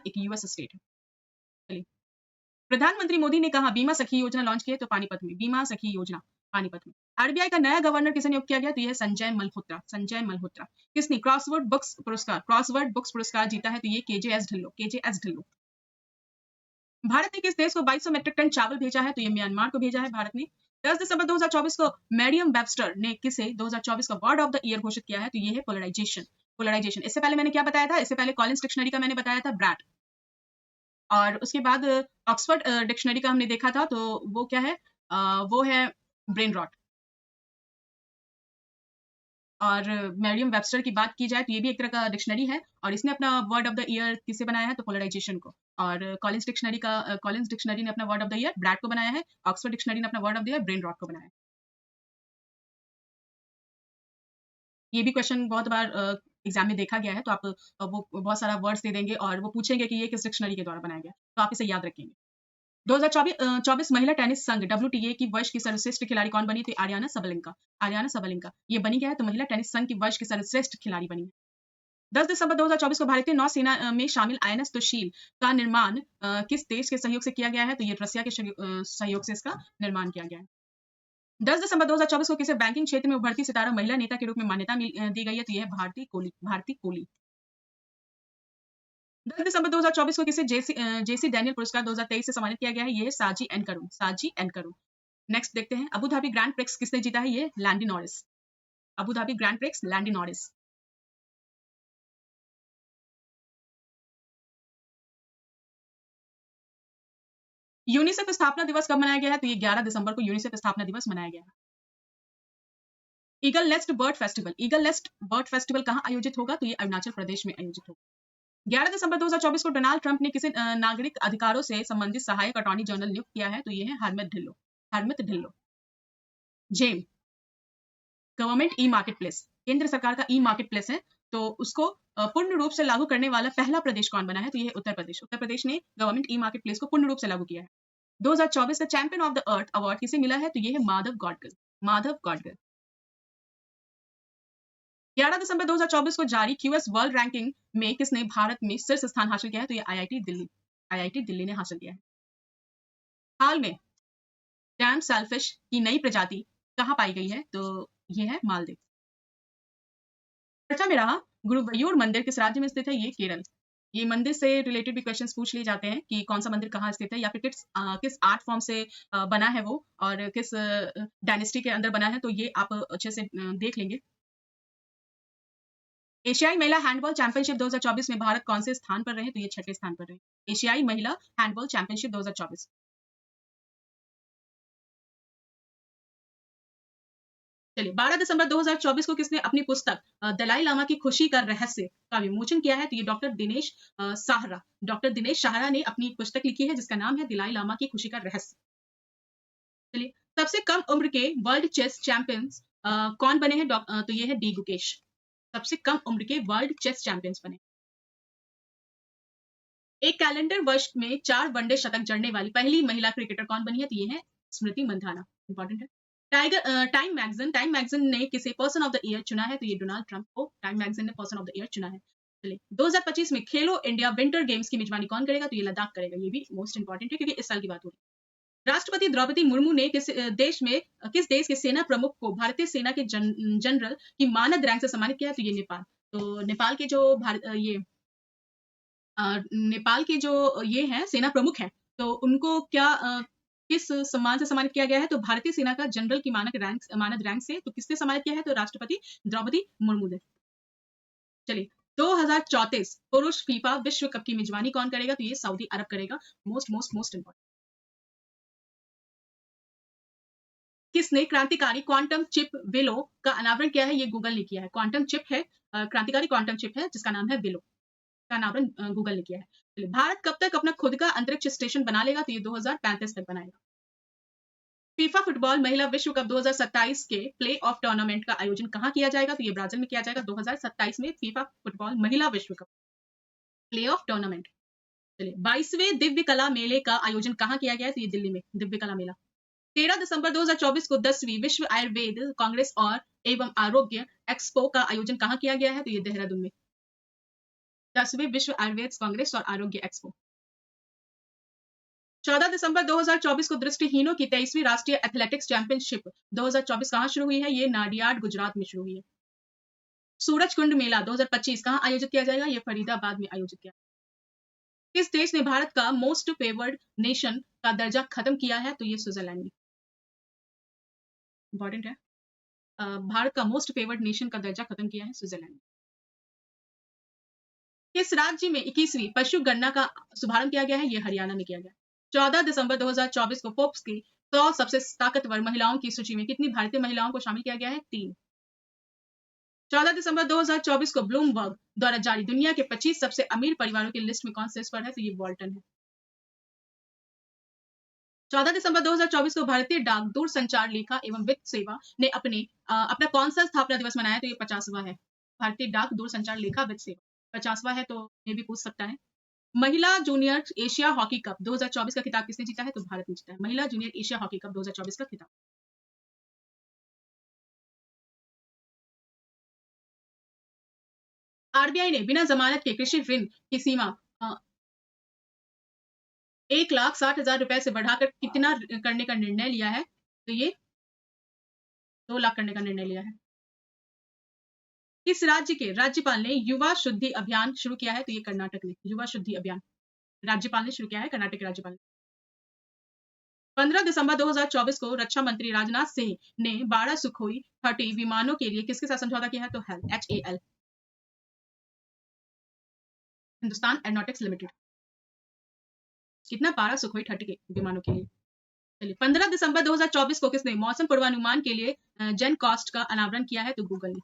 A: एक US स्टेट है। चलिए, प्रधानमंत्री मोदी ने कहा बीमा सखी योजना लॉन्च की है? तो पानीपत में। बीमा सखी योजना पानीपत में। RBI का नया गवर्नर किसे नियुक्त किया गया? तो यह है संजय मल्होत्रा। किसने क्रॉसवर्ड बुक्स पुरस्कार जीता है? तो ये KJS ढिल्लो। भारत ने किस देश को 2200 मीट्रिक टन चावल भेजा है? तो ये म्यांमार को भेजा है भारत ने। 10 दिसंबर 2024 को मेरियम वेबस्टर ने किसे 2024 का वर्ड ऑफ द ईयर घोषित किया है? तो ये है पोलराइजेशन। पोलराइजेशन, इससे पहले मैंने क्या बताया था? इससे पहले कॉलिंस डिक्शनरी का मैंने बताया था ब्रैट, और उसके बाद ऑक्सफोर्ड डिक्शनरी का हमने देखा था, तो वो क्या है? वो है ब्रेन रॉट। और मेरियम वेबस्टर की बात की जाए तो ये भी एक तरह का डिक्शनरी है, और इसने अपना वर्ड ऑफ द ईयर किसे बनाया है? तो पोलराइजेशन को। और कॉलिंस डिक्शनरी ने अपना word of the year brat को बनाया है। ऑक्सफोर्ड डिक्शनरी ने अपना word of the year brain rot को बनाया है। ये भी क्वेश्चन बहुत बार एग्जाम में देखा गया है, तो आप वो बहुत सारा वर्ड्स दे देंगे और वो पूछेंगे कि ये किस डिक्शनरी के द्वारा बनाया गया, तो आप इसे याद रखेंगे। 2024 महिला टेनिस संघ WTA की वर्ष की सर्वश्रेष्ठ खिलाड़ी कौन बनी थी? आर्याना सबलिंका। आर्याना सबलिंका ये बनी क्या है? तो महिला टेनिस संघ की वर्ष की सर्वश्रेष्ठ खिलाड़ी बनी है। 10 दिसंबर 2024 को भारतीय नौसेना में शामिल INS तुशील का निर्माण किस देश के सहयोग से किया गया है? तो ये रसिया के सहयोग से इसका निर्माण किया गया है। 10 दिसंबर 2024 को किसे बैंकिंग क्षेत्र में उभरती सितारा महिला नेता के रूप में मान्यता दी गई है? तो यह है भारती कोहली। भारती कोहली। 10 दिसंबर 2024 को किसे जेसी डैनियल पुरस्कार 2023 से सम्मानित किया गया है? ये है साजी एन करुण। साजी एन करुण। नेक्स्ट देखते हैं, अबू धाबी ग्रैंड प्रिक्स किसने जीता है? ये Lando Norris. Abu Dhabi Grand Prix Lando Norris. UNICEF स्थापना दिवस कब मनाया गया है? तो ये 11 दिसंबर को यूनिसेफ स्थापना दिवस मनाया गया है। Eagle nest bird festival. Eagle nest bird festival कहाँ आयोजित होगा? तो ये अरुणाचल प्रदेश में आयोजित होगा। 11 दिसंबर 2024 को डोनाल्ड ट्रंप ने किसी नागरिक अधिकारों से संबंधित सहायक अटॉर्नी जनरल नियुक्त किया है? तो ये है Harmeet Dhillon. Harmeet Dhillon. GeM government e market place, केंद्र सरकार का ई मार्केट प्लेस है, तो उसको पूर्ण रूप से लागू करने वाला पहला प्रदेश कौन बना है? तो ये है उत्तर प्रदेश। उत्तर प्रदेश ने गवर्नमेंट ई मार्केट प्लेस को पूर्ण रूप से लागू किया है। 2024 का champion of the earth award किसे मिला है? तो ये है माधव गॉडगिल। माधव गॉडगिल। 11 दिसंबर 2024 को जारी क्यूएस वर्ल्ड रैंकिंग में किसने भारत में शीर्ष स्थान हासिल किया है? तो ये आईआईटी दिल्ली। आईआईटी दिल्ली ने हासिल किया है। हाल में डैम सेलफिश की नई प्रजाति कहाँ पाई गई है? तो ये है मालदीव। चर्चा में रहा गुरुवयूर मंदिर किस राज्य में स्थित है? ये केरल। ये मंदिर से रिलेटेड भी क्वेश्चंस पूछ लिए जाते हैं कि कौन सा मंदिर कहाँ स्थित है, या फिर किस आर्ट फॉर्म से बना है वो, और किस डायनेस्टी के अंदर बना है, तो ये आप अच्छे से देख लेंगे। एशियाई महिला हैंडबॉल चैंपियनशिप 2024 में भारत कौन से स्थान पर रहे? तो ये 6ठे स्थान पर रहे। एशियाई महिला हैंडबॉल चैंपियनशिप 2024। चलिए, 12 दिसंबर 2024 को किसने अपनी पुस्तक दलाई लामा की खुशी का रहस्य का विमोचन किया है? तो ये डॉक्टर दिनेश साहरा। डॉक्टर दिनेश साहरा ने अपनी पुस्तक लिखी है जिसका नाम है दलाई लामा की खुशी का रहस्य। चलिए, सबसे कम उम्र के वर्ल्ड चेस चैंपियंस कौन बने हैं? तो ये है डी गुकेश। सबसे कम उम्र के वर्ल्ड चेस चैंपियंस बने। एक कैलेंडर वर्ष में 4 वनडे शतक जड़ने वाली पहली महिला क्रिकेटर कौन बनी है? तो ये है स्मृति मंधाना। इंपॉर्टेंट है। टाइम मैगजीन ने किसे पर्सन ऑफ द ईयर चुना है? तो ये डोनाल्ड ट्रंप को टाइम मैगजीन ने पर्सन ऑफ द ईयर चुना है। चलिए, 2025 में खेलो इंडिया विंटर गेम्स की मेजबानी कौन करेगा? तो ये लद्दाख करेगा। ये भी मोस्ट इंपॉर्टेंट है क्योंकि इस साल की बात हो रही है। राष्ट्रपति द्रौपदी मुर्मू ने किस देश के सेना प्रमुख को भारतीय सेना के जनरल की मानद रैंक से सम्मानित किया है? तो ये नेपाल। तो नेपाल के जो नेपाल के जो ये हैं सेना प्रमुख हैं, तो उनको किस सम्मान से सम्मानित किया गया है? तो भारतीय सेना का जनरल की मानद रैंक से। तो किसने सम्मानित किया है? तो राष्ट्रपति द्रौपदी मुर्मू ने। चलिए, 2034 पुरुष फीफा विश्व कप की मेजबानी कौन करेगा? तो ये सऊदी अरब करेगा। Most most most important. किसने क्रांतिकारी क्वांटम चिप विलो का अनावरण किया है? ये गूगल ने किया है। क्वांटम चिप है, क्रांतिकारी क्वांटम चिप है जिसका नाम है विलो, का अनावरण गूगल ने किया है। चलिए, भारत कब तक अपना खुद का अंतरिक्ष स्टेशन बना लेगा? तो ये 2035 तक बनाएगा। फीफा फुटबॉल महिला विश्व कप 2027 के प्ले ऑफ टूर्नामेंट का आयोजन कहाँ किया जाएगा? तो ये ब्राजील में किया जाएगा 2027 में फीफा फुटबॉल महिला विश्व कप प्ले ऑफ टूर्नामेंट। चलिए, 22वें दिव्य कला मेले का आयोजन कहाँ किया गया है? तो ये दिल्ली में दिव्य कला मेला। 13 दिसंबर 2024 को 10वीं विश्व आयुर्वेद कांग्रेस और एवं आरोग्य एक्सपो का आयोजन कहाँ किया गया है? तो ये देहरादून में। 10वीं विश्व आयुर्वेद कांग्रेस और आरोग्य एक्सपो। 14 दिसंबर 2024 को दृष्टिहीनों की 23वीं राष्ट्रीय एथलेटिक्स चैंपियनशिप 2024 कहाँ शुरू हुई है? ये नाडियाड गुजरात में शुरू हुई है। सूरज कुंड मेला 2025 कहाँ आयोजित किया जाएगा? ये फरीदाबाद में आयोजित किया। किस देश ने भारत का मोस्ट फेवर्ड नेशन का दर्जा खत्म किया है? तो ये स्विट्जरलैंड ने। इंपॉर्टेंट है। भारत का मोस्ट फेवर्ड नेशन का दर्जा खत्म किया है स्विट्जरलैंड ने। किस राज्य में 21वीं पशु गणना का शुभारंभ किया गया है? ये हरियाणा में किया गया। 14 दिसंबर 2024 को फोर्ब्स की 100 सबसे ताकतवर महिलाओं की सूची में कितनी भारतीय महिलाओं को शामिल किया गया है? 3। 14 दिसंबर 2024 को ब्लूमबर्ग द्वारा जारी दुनिया के 25 सबसे अमीर परिवारों की लिस्ट में कौन शीर्ष पर है? तो ये वॉल्टन है। 14 दिसंबर 2024 को भारतीय डाक दूरसंचार लेखा एवं वित्त सेवा ने अपना कौन सा स्थापना दिवस मनाया? तो ये 50वां है। भारतीय डाक दूरसंचार लेखा वित्त सेवा 50वां है, तो ये भी पूछ सकता है। महिला जूनियर एशिया हॉकी कप 2024 का खिताब किसने जीता है? तो भारत ने जीता है। महिला जूनियर एशिया हॉकी कप 2024 का खिताब। आरबीआई ने बिना जमानत के कृषि ऋण की सीमा 1,60,000 रुपए से बढ़ाकर कितना करने का निर्णय लिया है? तो ये 2 लाख करने का निर्णय लिया है। किस राज्य के राज्यपाल ने युवा शुद्धि अभियान शुरू किया है? तो ये कर्नाटक ने युवा शुद्धि अभियान राज्यपाल ने शुरू किया है, कर्नाटक के राज्यपाल ने। 15 दिसंबर 2024 को रक्षा मंत्री राजनाथ सिंह ने 12 सुखोई 30 विमानों के लिए किसके साथ समझौता किया है? तो HAL हिंदुस्तान एरोनॉटिक्स लिमिटेड। कितना? 12 सुखोई 30 के विमानों के लिए। चलिए, 15 दिसंबर 2024 को किसने मौसम पूर्वानुमान के लिए जेन कॉस्ट का अनावरण किया है? तो गूगल ने।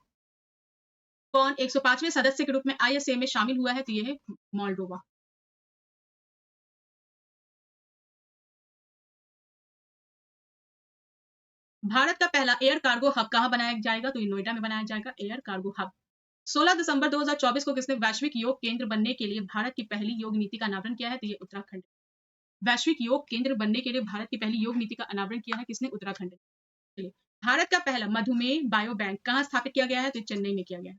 A: कौन 105वें सदस्य के रूप में ISA में शामिल हुआ है? तो ये है मोल्डोवा। भारत का पहला एयर कार्गो हब कहाँ बनाया जाएगा? तो ये नोएडा में बनाया जाएगा एयर कार्गो हब। 16 दिसंबर 2024 को किसने वैश्विक योग केंद्र बनने के लिए भारत की पहली योग नीति का अनावरण किया है? तो ये उत्तराखंड। वैश्विक योग केंद्र बनने के लिए भारत की पहली योग नीति का अनावरण किया है किसने? उत्तराखंड ने। चलिए, भारत का पहला मधुमेह बायो बैंक कहाँ स्थापित किया गया है? तो चेन्नई में किया गया है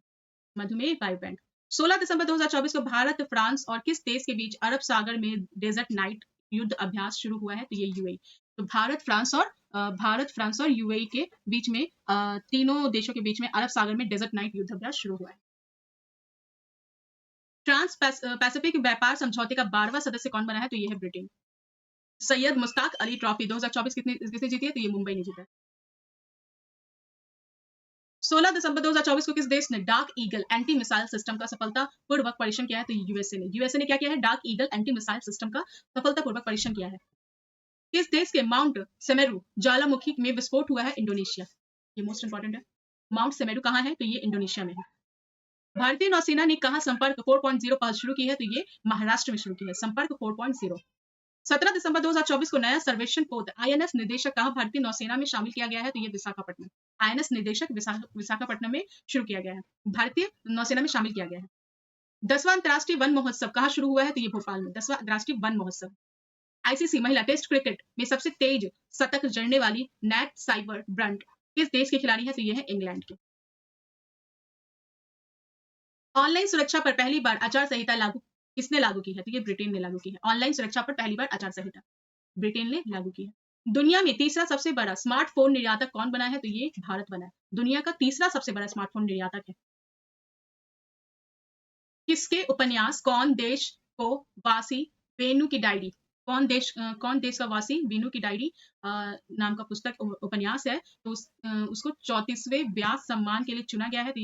A: मधुमेह बायो बैंक। 16 दिसंबर 2024 को भारत, फ्रांस और किस देश के बीच अरब सागर में डेजर्ट नाइट युद्ध अभ्यास शुरू हुआ है? तो ये यूएई। तो भारत, फ्रांस और यूएई के बीच में तीनों देशों के बीच में अरब सागर में डेजर्ट नाइट युद्ध अभ्यास शुरू हुआ है। ट्रांस पैसिफिक व्यापार समझौते का 12वां सदस्य कौन बना है? तो ये है ब्रिटेन। सैयद मुश्ताक अली ट्रॉफी 2024 किसने जीती है? तो ये मुंबई ने जीता है। 16 दिसंबर 2024 को किस देश ने dark eagle anti missile system का सफलतापूर्वक परीक्षण किया है? तो यूएसए ने। यूएसए ने क्या किया है? Dark eagle anti missile system का सफलतापूर्वक परीक्षण किया है। किस देश के माउंट सेमेरू ज्वालामुखी में विस्फोट हुआ है? इंडोनेशिया। ये मोस्ट इंपॉर्टेंट है। माउंट सेमेरू कहाँ है? तो ये इंडोनेशिया में है। भारतीय नौसेना ने कहा संपर्क 4.0 पहल शुरू की है? तो ये महाराष्ट्र में शुरू की है संपर्क 4.0। 17 दिसंबर 2024 को नया सर्वेक्षण पोत INS निर्देशक कहाँ भारतीय नौसेना में शामिल किया गया है? तो ये विशाखापट्टनम। INS निर्देशक विशाखापट्टनम में शुरू किया गया है, भारतीय नौसेना में शामिल किया गया है। 10वां अंतर्राष्ट्रीय वन महोत्सव कहाँ शुरू हुआ है? तो ये भोपाल में 10वां अंतर्राष्ट्रीय वन महोत्सव। ICC महिला टेस्ट क्रिकेट में सबसे तेज शतक जड़ने वाली नैट साइबर ब्रंट किस देश के खिलाड़ी है? तो ये है इंग्लैंड के। ऑनलाइन सुरक्षा पर पहली बार आचार संहिता किसने लागू की है? तो ये ब्रिटेन ने लागू की है। ऑनलाइन सुरक्षा पर पहली बार आचार संहिता ब्रिटेन ने लागू की है। दुनिया में तीसरा सबसे बड़ा स्मार्टफोन निर्यातक कौन बना है? तो ये भारत बना है। दुनिया का तीसरा सबसे बड़ा स्मार्टफोन निर्यातक है। किसके उपन्यास कौन देश को वासी वेनु की डायरी कौन देश का वासी वीनू की डायरी नाम का पुस्तक उपन्यास है, तो उसको 34वें व्यास सम्मान के लिए चुना गया है? तो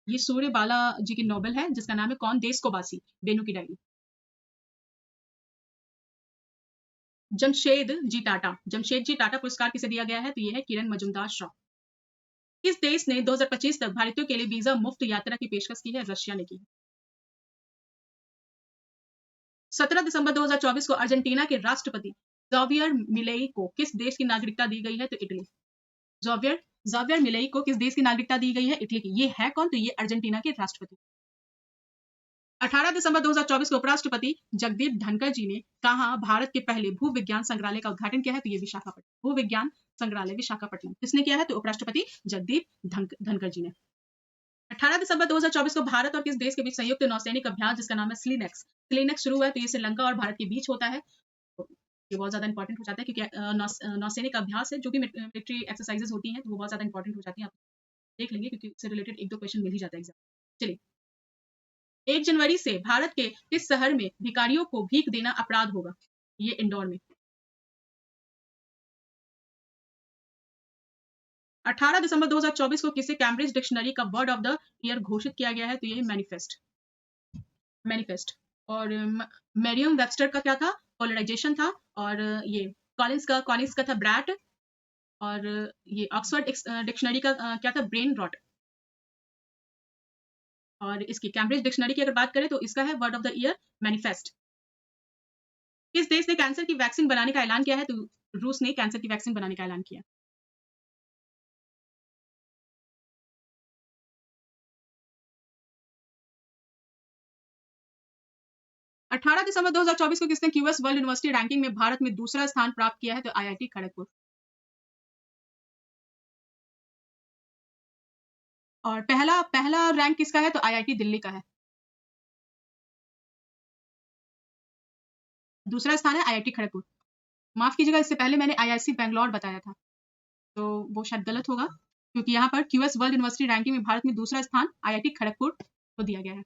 A: ये सूर्यबाला जी की नॉवल है जिसका नाम है कौन देश को वासी वेनु की डायरी। जमशेद जी टाटा पुरस्कार किसे दिया गया है? तो ये है किरण मजुमदार शॉ। किस देश ने 2025 तक भारतीयों के लिए वीजा मुफ्त यात्रा की पेशकश की है? रशिया ने की। 17 दिसंबर 2024 को अर्जेंटीना के राष्ट्रपति जावियर मिलेई को किस देश की नागरिकता दी गई है? तो इटली। जावियर जावियर मिलेई को किस देश की नागरिकता दी गई है? इटली की। ये है कौन? तो ये अर्जेंटीना के राष्ट्रपति। 18 दिसंबर 2024 को उपराष्ट्रपति जगदीप धनखड़ जी ने कहा भारत के पहले भूविज्ञान संग्रहालय का उद्घाटन किया है? तो ये विशाखापट्टनम भूविज्ञान संग्रहालय विशाखापट्टनम किसने किया है? तो उपराष्ट्रपति जगदीप धनखड़ जी ने। 18 दिसंबर 2024 को भारत और किस देश के बीच संयुक्त नौसैनिक अभ्यास जिसका नाम है स्लीनेक्स शुरू हुआ है? तो ये श्रीलंका और भारत के बीच होता है। तो ये बहुत ज्यादा इंपॉर्टेंट हो जाता है क्योंकि नौसैनिक अभ्यास है जो भी मिलिट्री एक्सरसाइजेस होती हैं तो वो बहुत ज्यादा इंपॉर्टेंट हो जाती हैं। आप देख लेंगे क्योंकि इससे रिलेटेड 1-2 क्वेश्चन मिल ही जाता है एग्जाम। चलिए, 1 जनवरी से भारत के किस शहर में भिखारियों को भीख देना अपराध होगा? ये इंदौर में। 18 दिसंबर 2024 को किसे कैम्ब्रिज डिक्शनरी का वर्ड ऑफ द ईयर घोषित किया गया है? तो ये मैनिफेस्ट। मैनिफेस्ट। और मेरियम वेबस्टर का क्या था? पोलराइजेशन था। और ये कॉलिंस का था ब्रैट। और ये ऑक्सफोर्ड डिक्शनरी का क्या था? Brain rot. और इसकी कैम्ब्रिज डिक्शनरी की अगर बात करें तो इसका है word of the year manifest. किस देश ने कैंसर की वैक्सीन बनाने का ऐलान किया है? तो रूस ने कैंसर की वैक्सीन बनाने का ऐलान किया। 18 दिसंबर 2024 को किसने क्यूएस वर्ल्ड यूनिवर्सिटी रैंकिंग में भारत में दूसरा स्थान प्राप्त किया है? तो आईआईटी खड़गपुर। और पहला पहला रैंक किसका है? तो आईआईटी दिल्ली का है। दूसरा स्थान है आईआईटी खड़गपुर। माफ कीजिएगा, इससे पहले मैंने आईआईसी बैंगलोर बताया था, तो वो शायद गलत होगा, क्योंकि यहाँ पर क्यूएस वर्ल्ड यूनिवर्सिटी रैंकिंग में भारत में दूसरा स्थान आईआईटी खड़गपुर को दिया गया है।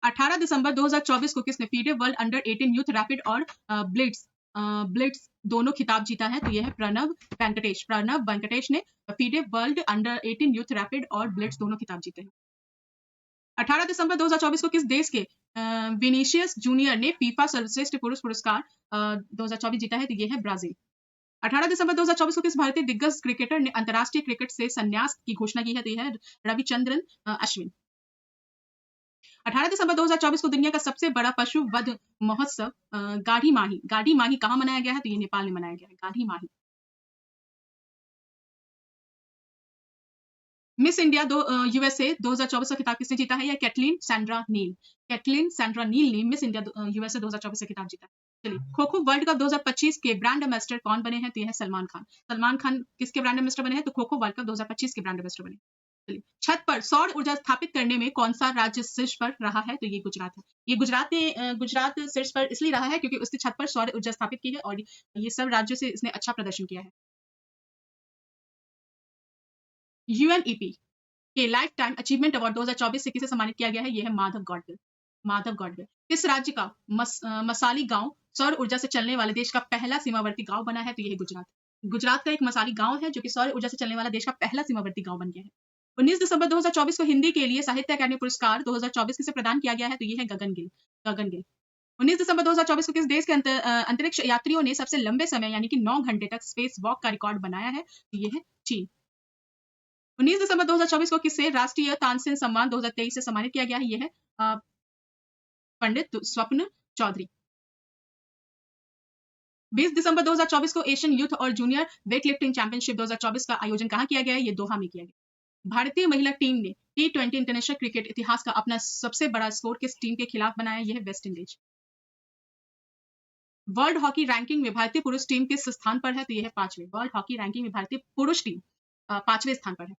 A: 18 दिसंबर 2024 को किसने FIDE world under 18 youth rapid और ब्लिट्स ब्लिट्स दोनों खिताब जीता है? तो यह है प्रणव वेंकटेश ने FIDE world under 18 youth rapid और ब्लिट्स दोनों खिताब जीते हैं। 18 दिसंबर 2024 को किस देश के विनीशियस जूनियर ने फीफा सर्वश्रेष्ठ पुरुष पुरस्कार 2024 जीता है? तो यह है ब्राजील। 18 दिसंबर 2024 को किस भारतीय दिग्गज क्रिकेटर ने अंतर्राष्ट्रीय क्रिकेट से संन्यास की घोषणा की है? तो यह है रविचंद्रन अश्विन। 18 दिसंबर 2024 को दुनिया का सबसे बड़ा पशु वध महोत्सव गाढ़ी माही कहाँ मनाया गया है? तो ये नेपाल में मनाया गया है, गाढ़ी माही। मिस इंडिया यूएसए 2024 का खिताब किसने जीता है? या कैटलीन सैंड्रा नील ने मिस इंडिया यूएसए 2024 से खिताब जीता है। चलिए, खो खो वर्ल्ड कप 2025 के ब्रांड एम्बेसडर कौन बने हैं? तो यह है सलमान खान। सलमान खान किसके ब्रांड एम्बेसडर बने हैं? तो खो खो वर्ल्ड कप 2025 के ब्रांड एम्बेसडर बने। चलिए, छत पर सौर ऊर्जा स्थापित करने में कौन सा राज्य शीर्ष पर रहा है? तो ये गुजरात है। ये गुजरात शीर्ष पर इसलिए रहा है क्योंकि उसने छत पर सौर ऊर्जा स्थापित की है और ये सब राज्यों से इसने अच्छा प्रदर्शन किया है। यूएनईपी के लाइफ टाइम अचीवमेंट अवार्ड 2024 से किसे सम्मानित किया गया है? यह है माधव गॉडगिल। किस राज्य का मसाली गांव सौर ऊर्जा से चलने वाले देश का पहला सीमावर्ती गांव बना है? तो यह है गुजरात। गुजरात का एक मसाली गांव है जो कि सौर ऊर्जा से चलने वाला देश का पहला सीमावर्ती गांव बन गया है। 19 दिसंबर 2024 को हिंदी के लिए साहित्य अकादमी पुरस्कार 2024 किसे प्रदान किया गया है? तो ये है गगन गिल। 19 दिसंबर 2024 को किस देश के अंतरिक्ष यात्रियों ने सबसे लंबे समय यानी कि 9 घंटे तक स्पेस वॉक का रिकॉर्ड बनाया है? तो ये है चीन। 19 दिसंबर 2024 को किसे राष्ट्रीय तानसेन सम्मान 2023 से सम्मानित किया गया है? यह है पंडित स्वप्न चौधरी। 20 दिसंबर 2024 को एशियन यूथ और जूनियर वेटलिफ्टिंग चैंपियनशिप 2024 का आयोजन कहाँ किया गया है? ये दोहा में किया गया। भारतीय महिला टीम ने T20 इंटरनेशनल क्रिकेट इतिहास का अपना सबसे बड़ा स्कोर किस टीम के खिलाफ बनाया? यह है West Indies. World hockey ranking में भारतीय पुरुष टीम किस स्थान पर है? तो यह है 5वें। वर्ल्ड हॉकी रैंकिंग में भारतीय पुरुष टीम 5वें स्थान पर है।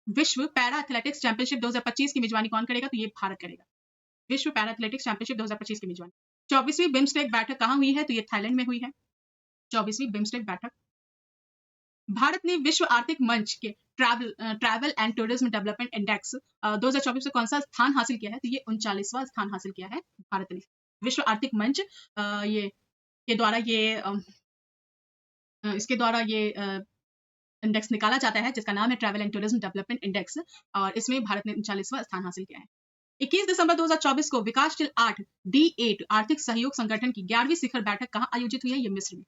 A: विश्व पैरा एथलेटिक्स चैंपियनशिप 2025 की मेजबानी कौन करेगा? तो ये भारत करेगा। विश्व पैरा एथलेटिक्स चैंपियनशिप 2025 की मेजबानी। 24वीं बिम्स्टेक बैठक कहाँ हुई है? तो ये थाईलैंड में हुई है। 24वीं बिम्स्टेक बैठक। भारत ने विश्व आर्थिक मंच के travel and tourism development index 2024 में कौन सा स्थान हासिल किया है? तो ये 39वां स्थान हासिल किया है भारत ने। विश्व आर्थिक मंच ये के द्वारा इसके द्वारा ये इंडेक्स निकाला जाता है जिसका नाम है travel and tourism development index, और इसमें भारत ने 39वां स्थान हासिल किया है। 21 दिसंबर 2024 को विकासशील 8 D8 आर्थिक सहयोग संगठन की 11वीं शिखर बैठक कहाँ आयोजित हुई है? ये मिस्र में।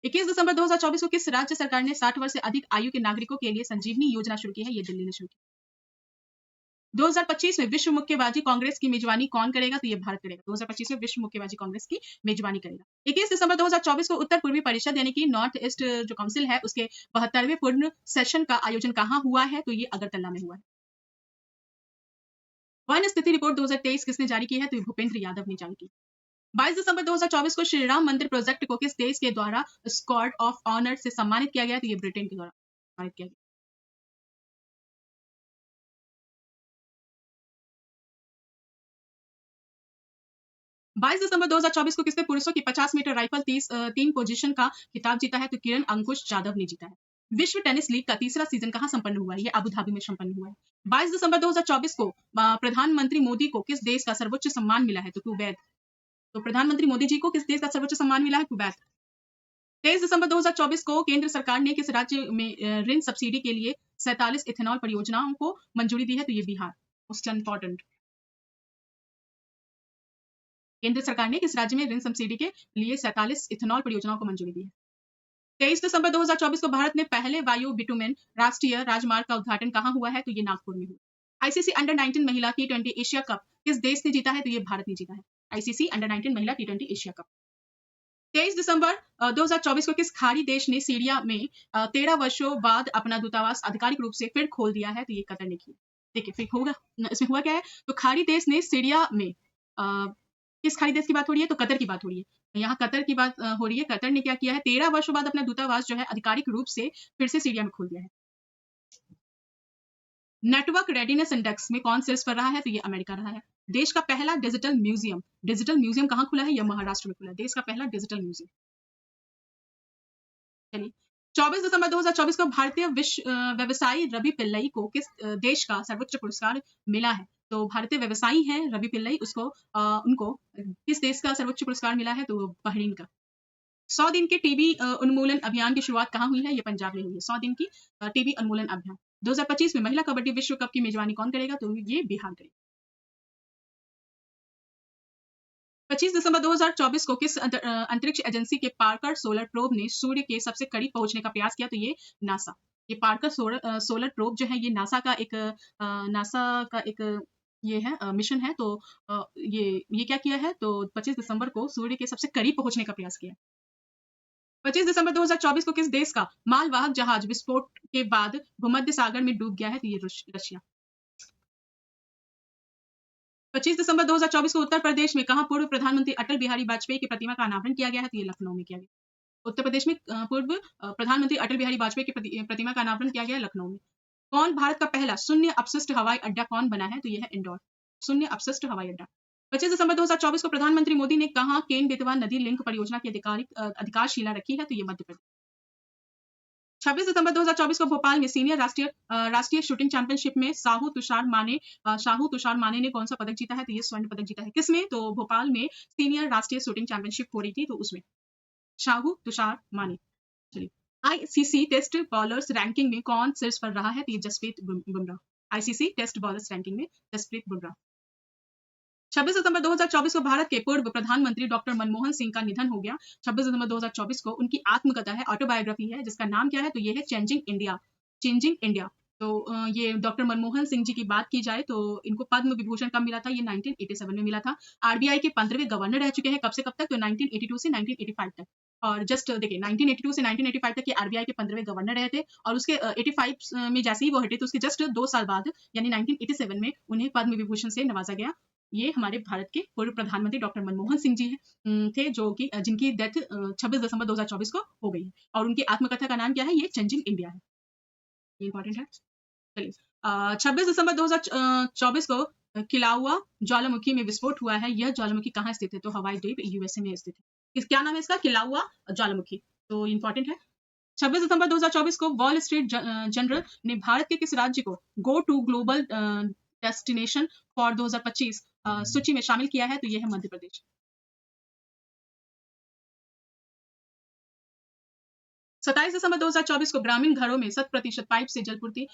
A: 21 दिसंबर 2024 को किस राज्य सरकार ने 60 वर्ष से अधिक आयु के नागरिकों के लिए संजीवनी योजना शुरू की है? ये दिल्ली ने शुरू की। 2025 में विश्व मुक्केबाजी कांग्रेस की मेजबानी कौन करेगा? तो ये भारत करेगा। 2025 में विश्व मुक्केबाजी कांग्रेस की मेजबानी करेगा। 21 दिसंबर 2024 को उत्तर पूर्वी परिषद यानी कि नॉर्थ ईस्ट जो काउंसिल है उसके 72वें पूर्ण सेशन का आयोजन कहाँ हुआ है? तो ये अगरतला में हुआ है। वन स्थिति रिपोर्ट 2023 किसने जारी की है? तो भूपेंद्र यादव ने जारी की। 22 दिसंबर 2024 को श्री राम मंदिर प्रोजेक्ट को किस देश के द्वारा स्क्वाड ऑफ ऑनर से सम्मानित किया गया? तो ये ब्रिटेन के द्वारा सम्मानित किया गया। 22 दिसंबर 2024 को किसने पुरुषों की 50 मीटर राइफल 3 पोजीशन का खिताब जीता है? तो किरण अंकुश जाधव ने जीता है। विश्व टेनिस लीग का तीसरा सीजन कहाँ संपन्न हुआ है? ये अबू धाबी में संपन्न हुआ है। 22 दिसंबर 2024 को प्रधानमंत्री मोदी को किस देश का सर्वोच्च सम्मान मिला है? तो कुवैत। तो प्रधानमंत्री मोदी जी को किस देश का सर्वोच्च सम्मान मिला है? कुवैत। 23 दिसंबर 2024 को केंद्र सरकार ने किस राज्य में ऋण सब्सिडी के लिए 47 इथेनॉल परियोजनाओं को मंजूरी दी है? तो ये बिहार। Most important. केंद्र सरकार ने किस राज्य में ऋण सब्सिडी के लिए 47 इथेनॉल परियोजनाओं को मंजूरी दी है? 23 दिसंबर 2024 को भारत में पहले वायु बिटुमेन राष्ट्रीय राजमार्ग का उद्घाटन कहाँ हुआ है? तो ये नागपुर में हुआ। आईसीसी अंडर 19 महिला T20 एशिया कप किस देश ने जीता है? तो ये भारत ने जीता है। आईसीसी अंडर 19 महिला T20 एशिया कप। 23 दिसंबर 2024 को किस खाड़ी देश ने सीरिया में 13 वर्षों बाद अपना दूतावास आधिकारिक रूप से फिर खोल दिया है? तो ये कतर ने किया। देखिए फिर होगा, इसमें हुआ क्या है? तो खाड़ी देश ने सीरिया में किस खाड़ी देश की बात हो रही है? तो कतर की बात हो रही है। यहाँ कतर की बात हो रही है। कतर ने क्या किया है? 13 वर्षों बाद अपना दूतावास जो है आधिकारिक रूप से फिर से सीरिया में खोल दिया है। नेटवर्क रेडीनेस इंडेक्स में कौन शीर्ष पर रहा है? तो ये अमेरिका रहा है। देश का पहला डिजिटल म्यूजियम कहाँ खुला है? यह महाराष्ट्र में खुला है। देश का पहला डिजिटल म्यूजियम। चलिए 24 दिसंबर 2024 को भारतीय विश्व व्यवसायी रवि पिल्लई को किस देश का सर्वोच्च पुरस्कार मिला है? तो भारतीय व्यवसायी हैं रवि पिल्लई, उनको किस देश का सर्वोच्च पुरस्कार मिला है? तो बहरीन का। 100 दिन के टीबी उन्मूलन अभियान की शुरुआत कहाँ हुई है? ये पंजाब में हुई है। 100 दिन की टीबी उन्मूलन अभियान। 2025 में महिला कबड्डी विश्व कप की मेजबानी कौन करेगा? तो ये बिहार करेगा। 25 दिसंबर 2024 को किस अंतरिक्ष एजेंसी के पार्कर सोलर प्रोब ने सूर्य के सबसे करीब पहुंचने का प्रयास किया? तो ये नासा। ये पार्कर सोलर प्रोब जो है ये नासा का एक ये है मिशन है। तो ये क्या किया है? तो 25 दिसंबर को सूर्य के सबसे करीब पहुंचने का प्रयास किया। 25 दिसंबर 2024 को किस देश का मालवाहक जहाज विस्फोट के बाद भूमध्य सागर में डूब गया है? तो ये रशिया। 25 दिसंबर 2024 को उत्तर प्रदेश में कहां पूर्व प्रधानमंत्री अटल बिहारी वाजपेयी की प्रतिमा का अनावरण किया गया है? तो ये लखनऊ में किया गया। उत्तर प्रदेश में पूर्व प्रधानमंत्री अटल बिहारी वाजपेयी की प्रतिमा का अनावरण किया गया है लखनऊ में। कौन भारत का पहला शून्य अपशिष्ट हवाई अड्डा कौन बना है? तो यह है इंदौर। शून्य अपशिष्ट हवाई अड्डा। 25 दिसंबर 2024 को प्रधानमंत्री मोदी ने कहा केन बेतवा नदी लिंक परियोजना की अधिकारशिला रखी है? तो ये मध्य प्रदेश। 26 दिसंबर 2024 को भोपाल में सीनियर राष्ट्रीय शूटिंग चैंपियनशिप में शाहू तुषार माने ने कौन सा पदक जीता है? तो ये स्वर्ण पदक जीता है। किसमें? तो भोपाल में सीनियर राष्ट्रीय शूटिंग चैंपियनशिप हो रही थी, तो उसमें शाहू तुषार माने। चलिए आईसीसी टेस्ट बॉलर्स रैंकिंग में कौन शीर्ष पर रहा है? तो ये Jasprit Bumrah. ICC test bowlers ranking में जसप्रीत बुमराह। 26 दिसंबर 2024 को भारत के पूर्व प्रधानमंत्री डॉक्टर मनमोहन सिंह का निधन हो गया। 26 दिसंबर 2024 को उनकी आत्मकथा है, ऑटोबायोग्राफी है, जिसका नाम क्या है? तो ये है चेंजिंग इंडिया। तो ये डॉक्टर मनमोहन सिंह जी की बात की जाए तो इनको पद्म विभूषण कब मिला था? ये 1987 में मिला था। आरबीआई के 15वें गवर्नर रह चुके हैं। कब से कब तक? तो 1982 से 1985 तक। और जस्ट देखिए 1982 से 1985 तक ये आरबीआई के 15वें गवर्नर रहे थे और उसके 85 में जैसे ही वो हटे तो उसके जस्ट 2 साल बाद यानी 1987 में उन्हें पद्म विभूषण से नवाजा गया। ये हमारे भारत के पूर्व प्रधानमंत्री डॉक्टर मनमोहन सिंह जी थे जो कि जिनकी डेथ 26 दिसंबर 2024 को हो गई है और उनकी आत्मकथा का नाम क्या है? ये चेंजिंग इंडिया है। ये इंपॉर्टेंट है। चलिए 26 दिसंबर 2024 को किलाउआ ज्वालामुखी में विस्फोट हुआ है। यह ज्वालामुखी कहाँ स्थित है? तो हवाई द्वीप यूएसए में स्थित है। क्या नाम है इसका? किलाउआ ज्वालामुखी। तो इंपॉर्टेंट है। 26 दिसंबर 2024 को वॉल स्ट्रीट जर्नल ने भारत के किस राज्य को go to global destination for 2025 सूची में शामिल किया है? तो यह है मध्य प्रदेश। 27 दिसंबर 2024 को ग्रामीण घरों में 100% पाइप से जलपूर्ति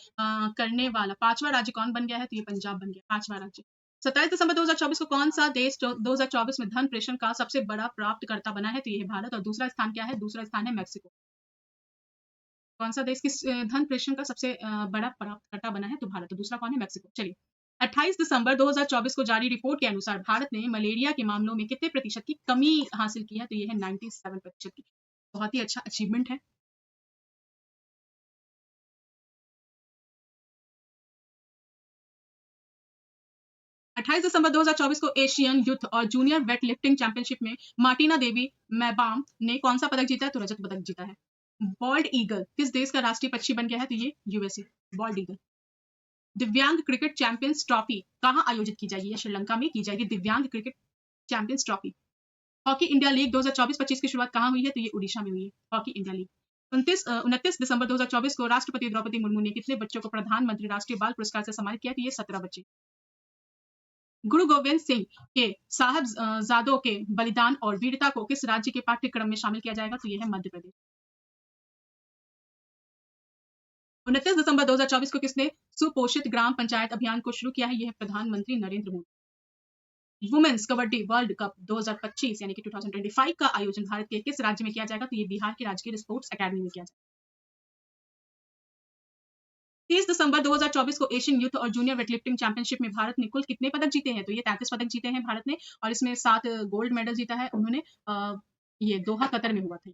A: करने वाला 5वां राज्य कौन बन गया है? तो ये पंजाब बन गया 5वां राज्य। 27 दिसंबर 2024 को कौन सा देश 2024 में धन प्रेषण का सबसे बड़ा प्राप्तकर्ता बना है? तो ये है भारत। और दूसरा स्थान क्या है? दूसरा स्थान है मैक्सिको। कौन सा देश किस धन प्रेषण का सबसे बड़ा प्राप्तकर्ता बना है? तो भारत। तो दूसरा कौन है? मैक्सिको। चलिए 28 दिसंबर 2024 को जारी रिपोर्ट के अनुसार भारत ने मलेरिया के मामलों में कितने प्रतिशत की कमी हासिल की है? तो ये है 97% की। बहुत ही अच्छा अचीवमेंट है। 28 दिसंबर 2024 को एशियन यूथ और जूनियर वेट लिफ्टिंग चैंपियनशिप में मार्टिना देवी मैबाम ने कौन सा पदक जीता है? तो रजत पदक जीता है। बॉल्ड ईगल किस देश का राष्ट्रीय पक्षी बन गया है? तो ये यूएसए। Bold eagle. दिव्यांग क्रिकेट चैंपियंस ट्रॉफी कहाँ आयोजित की जाएगी? श्रीलंका में की जाएगी दिव्यांग cricket champions trophy. Hockey India league 2024-25 की शुरुआत कहाँ हुई है? तो ये उड़ीसा में हुई है हॉकी इंडिया लीग। 29 दिसंबर 2024 को राष्ट्रपति द्रौपदी मुर्मू ने कितने बच्चों को प्रधानमंत्री राष्ट्रीय बाल पुरस्कार से सम्मानित किया? तो ये 17 बच्चे। गुरु गोविंद सिंह के साहबजादों के बलिदान और वीरता को किस राज्य के पाठ्यक्रम में शामिल किया जाएगा? तो ये है मध्य प्रदेश। 29 दिसंबर 2024 को किसने सुपोषित ग्राम पंचायत अभियान को शुरू किया है? यह है प्रधानमंत्री Narendra Modi. Women's kabaddi world cup 2025 यानी कि 2025 का आयोजन भारत के किस राज्य में किया जाएगा? तो ये बिहार के राजकीय स्पोर्ट्स अकेडमी में किया जाएगा। 30 दिसंबर 2024 को एशियन यूथ और जूनियर वेटलिफ्टिंग चैंपियनशिप में भारत ने कुल कितने पदक जीते हैं? तो ये 33 पदक जीते हैं भारत ने, और इसमें 7 गोल्ड मेडल जीता है उन्होंने। ये दोहा कतर में हुआ था।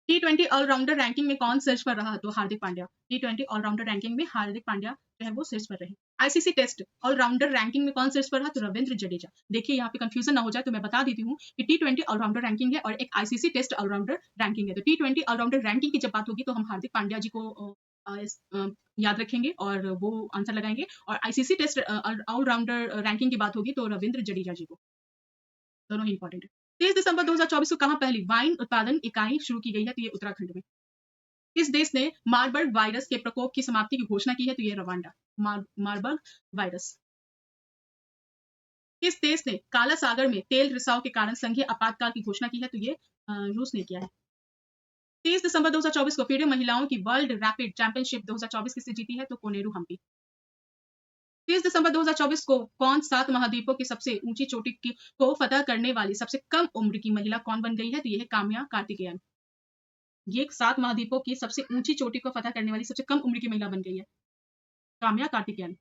A: T20 ऑलराउंडर रैंकिंग में कौन शीर्ष पर रहा? तो Hardik Pandya. T20 allrounder ranking में हार्दिक पांड्या जो है वो शीर्ष पर रहे। आईसीसी टेस्ट ऑलराउंडर रैंकिंग में कौन शीर्ष पर रहा? तो रविंद्र जडेजा। देखिए यहाँ पे कंफ्यूजन ना हो जाए तो मैं बता देती हूँ कि T20 ऑलराउंडर रैंकिंग है और एक आईसीसी टेस्ट ऑलराउंडर रैंकिंग है। तो T20 ऑलराउंडर रैंकिंग की जब बात होगी तो हम हार्दिक पांड्या जी को याद रखेंगे और वो आंसर लगाएंगे, और आईसीसी टेस्ट ऑलराउंडर रैंकिंग की बात होगी तो रविंद्र जडेजा जी को। दोनों ही इंपॉर्टेंट है। 30 दिसंबर 2024 को कहां पहली वाइन उत्पादन इकाई शुरू की गई है? तो ये उत्तराखंड में। किस देश ने मार्बर्ग वायरस के प्रकोप की समाप्ति की घोषणा की है? तो ये रवांडा। Marburg virus. किस देश ने काला सागर में तेल रिसाव के कारण संघीय आपातकाल की घोषणा की है? तो ये रूस ने किया है। 30 दिसंबर 2024 को फीडे महिलाओं की वर्ल्ड रैपिड चैंपियनशिप 2024 किसने जीती है? तो कोनेरू हम्पी। 30 दिसंबर 2024 को कौन 7 महाद्वीपों की सबसे ऊंची चोटी को फतह करने वाली सबसे कम उम्र की महिला कौन बन गई है? तो यह है काम्या कार्तिकेयन। ये 7 महाद्वीपों की सबसे ऊंची चोटी को फतह करने वाली सबसे कम उम्र की महिला बन गई है, काम्या कार्तिकेयन।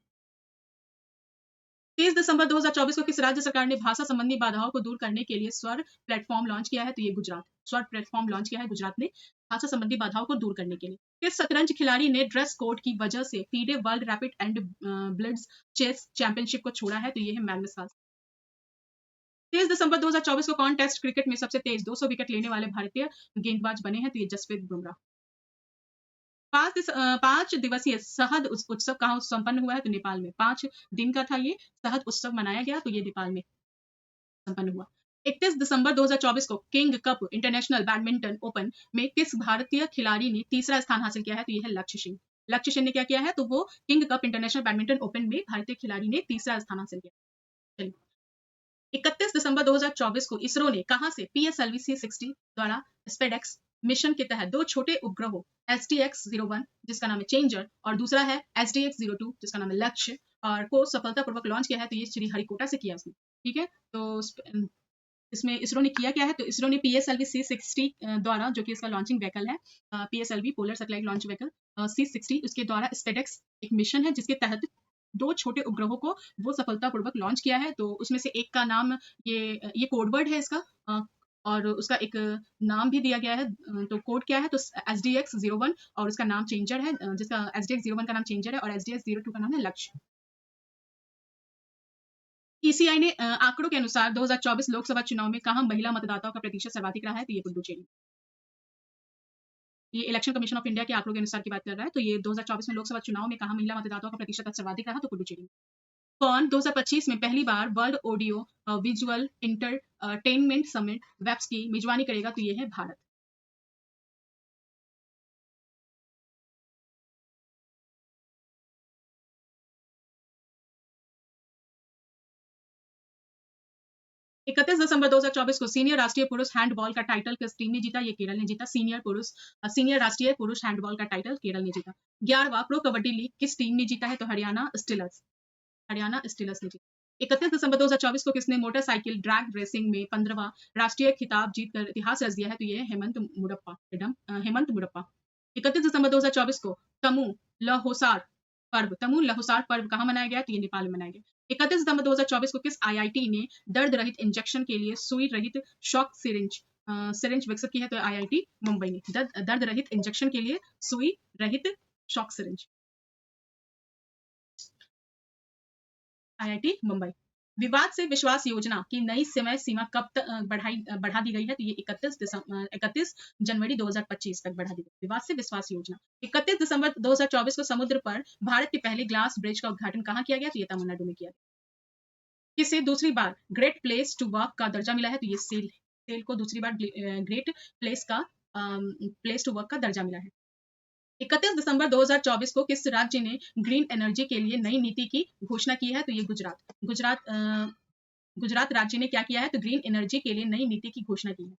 A: 30 दिसंबर 2024 को किस राज्य सरकार ने भाषा संबंधी बाधाओं को दूर करने के लिए स्वर प्लेटफॉर्म लॉन्च किया है? तो ये गुजरात। स्वर प्लेटफॉर्म लॉन्च किया है गुजरात ने भाषा संबंधी बाधाओं को दूर करने के लिए। किस शतरंज खिलाड़ी ने ड्रेस कोड की वजह से FIDE world rapid and blitz chess championship को छोड़ा है? तो ये है मैग्नस कार्लसन। 30 दिसंबर 2024 को कौन टेस्ट क्रिकेट में सबसे तेज 200 विकेट लेने वाले भारतीय गेंदबाज बने हैं? तो ये जसप्रीत बुमराह। 5 दिवसीय शहद उत्सव कहाँ संपन्न हुआ है? तो नेपाल में। 5 दिन का था ये शहद उत्सव मनाया गया, तो ये नेपाल में संपन्न हुआ। 31 दिसंबर 2024 को king cup international badminton open में किस भारतीय खिलाड़ी ने तीसरा स्थान हासिल किया है? तो यह है लक्ष्य सिंह। लक्ष्य सिंह ने क्या किया है? तो वो king cup international badminton open में भारतीय खिलाड़ी ने तीसरा स्थान हासिल किया। चलिए, 31 दिसंबर 2024 को इसरो ने कहां से PSLV-C60 द्वारा स्पेडेक्स मिशन के तहत 2 छोटे उपग्रहों SDX-01 जिसका नाम है चेंजर और दूसरा है SDX-02 जिसका नाम है लक्ष्य और को सफलतापूर्वक लॉन्च किया है? तो ये श्रीहरिकोटा से किया उसने। ठीक है, तो इसमें इसरो ने किया क्या है? तो इसरो ने PSLV-C60 द्वारा, जो कि इसका लॉन्चिंग व्हीकल है, PSLV polar satellite launch vehicle C60, उसके द्वारा स्पेडेक्स एक मिशन है जिसके तहत 2 छोटे उपग्रहों को वो सफलतापूर्वक लॉन्च किया है। तो उसमें से एक का नाम ये कोडवर्ड है इसका, और उसका एक नाम भी दिया गया है। तो कोड क्या है? तो SDX-01 और उसका नाम चेंजर है, जिसका SDX-01 का नाम चेंजर है और SDX-02 का नाम है लक्ष्य। ECI ने आंकड़ों के अनुसार 2024 लोकसभा चुनाव में कहां महिला मतदाताओं का प्रतिशत सर्वाधिक रहा है? तो ये पुडुचेरी। ये इलेक्शन कमीशन ऑफ इंडिया के आंकड़ों के अनुसार की बात कर रहा है। तो ये 2024 में लोकसभा चुनाव में कहां महिला मतदाताओं का प्रतिशत सर्वाधिक रहा? तो पुडुचेरी। कौन 2025 में पहली बार World Audio Visual Entertainment Summit WAVES की मेजबानी करेगा? तो ये है भारत। इकतीस दिसंबर 2024 को सीनियर राष्ट्रीय पुरुष हैंडबॉल का टाइटल किस टीम ने जीता? ये केरल ने जीता। सीनियर राष्ट्रीय पुरुष हैंडबॉल का टाइटल केरल ने जीता। 11वां प्रो कबड्डी लीग किस टीम ने जीता है? तो हरियाणा स्टीलर्स ने जीता। 31 दिसंबर 2024 को किसने मोटरसाइकिल ड्रैग रेसिंग में 15वां राष्ट्रीय खिताब जीतकर इतिहास रच दिया है? तो ये हेमंत मुरप्पा। 31 दिसंबर 2024 को तमु लहोसार पर्व कहाँ मनाया गया? तो ये नेपाल में मनाया गया। 31 दिसंबर 2024 को किस IIT ने दर्द रहित इंजेक्शन के लिए सुई रहित शॉक सिरिंज विकसित की है? तो IIT मुंबई ने दर्द रहित इंजेक्शन के लिए सुई रहित शॉक सिरिंज, IIT मुंबई। विवाद से विश्वास योजना की नई समय सीमा कब तक बढ़ा दी गई है? तो ये 31 जनवरी 2025 तक बढ़ा दी गई। विवाद से विश्वास योजना 31 दिसंबर 2024 को समुद्र पर भारत के पहले ग्लास ब्रिज का उद्घाटन कहाँ किया गया? तो ये तमिलनाडु में किया गया। किसे दूसरी बार ग्रेट प्लेस टू वर्क का दर्जा मिला है? तो ये सेल तेल को दूसरी बार ग्रेट प्लेस का प्लेस टू वर्क का दर्जा मिला है। 31 दिसंबर 2024 को किस राज्य ने ग्रीन एनर्जी के लिए नई नीति की घोषणा की है? तो ये गुजरात राज्य ने क्या किया है? तो ग्रीन एनर्जी के लिए नई नीति की घोषणा की है।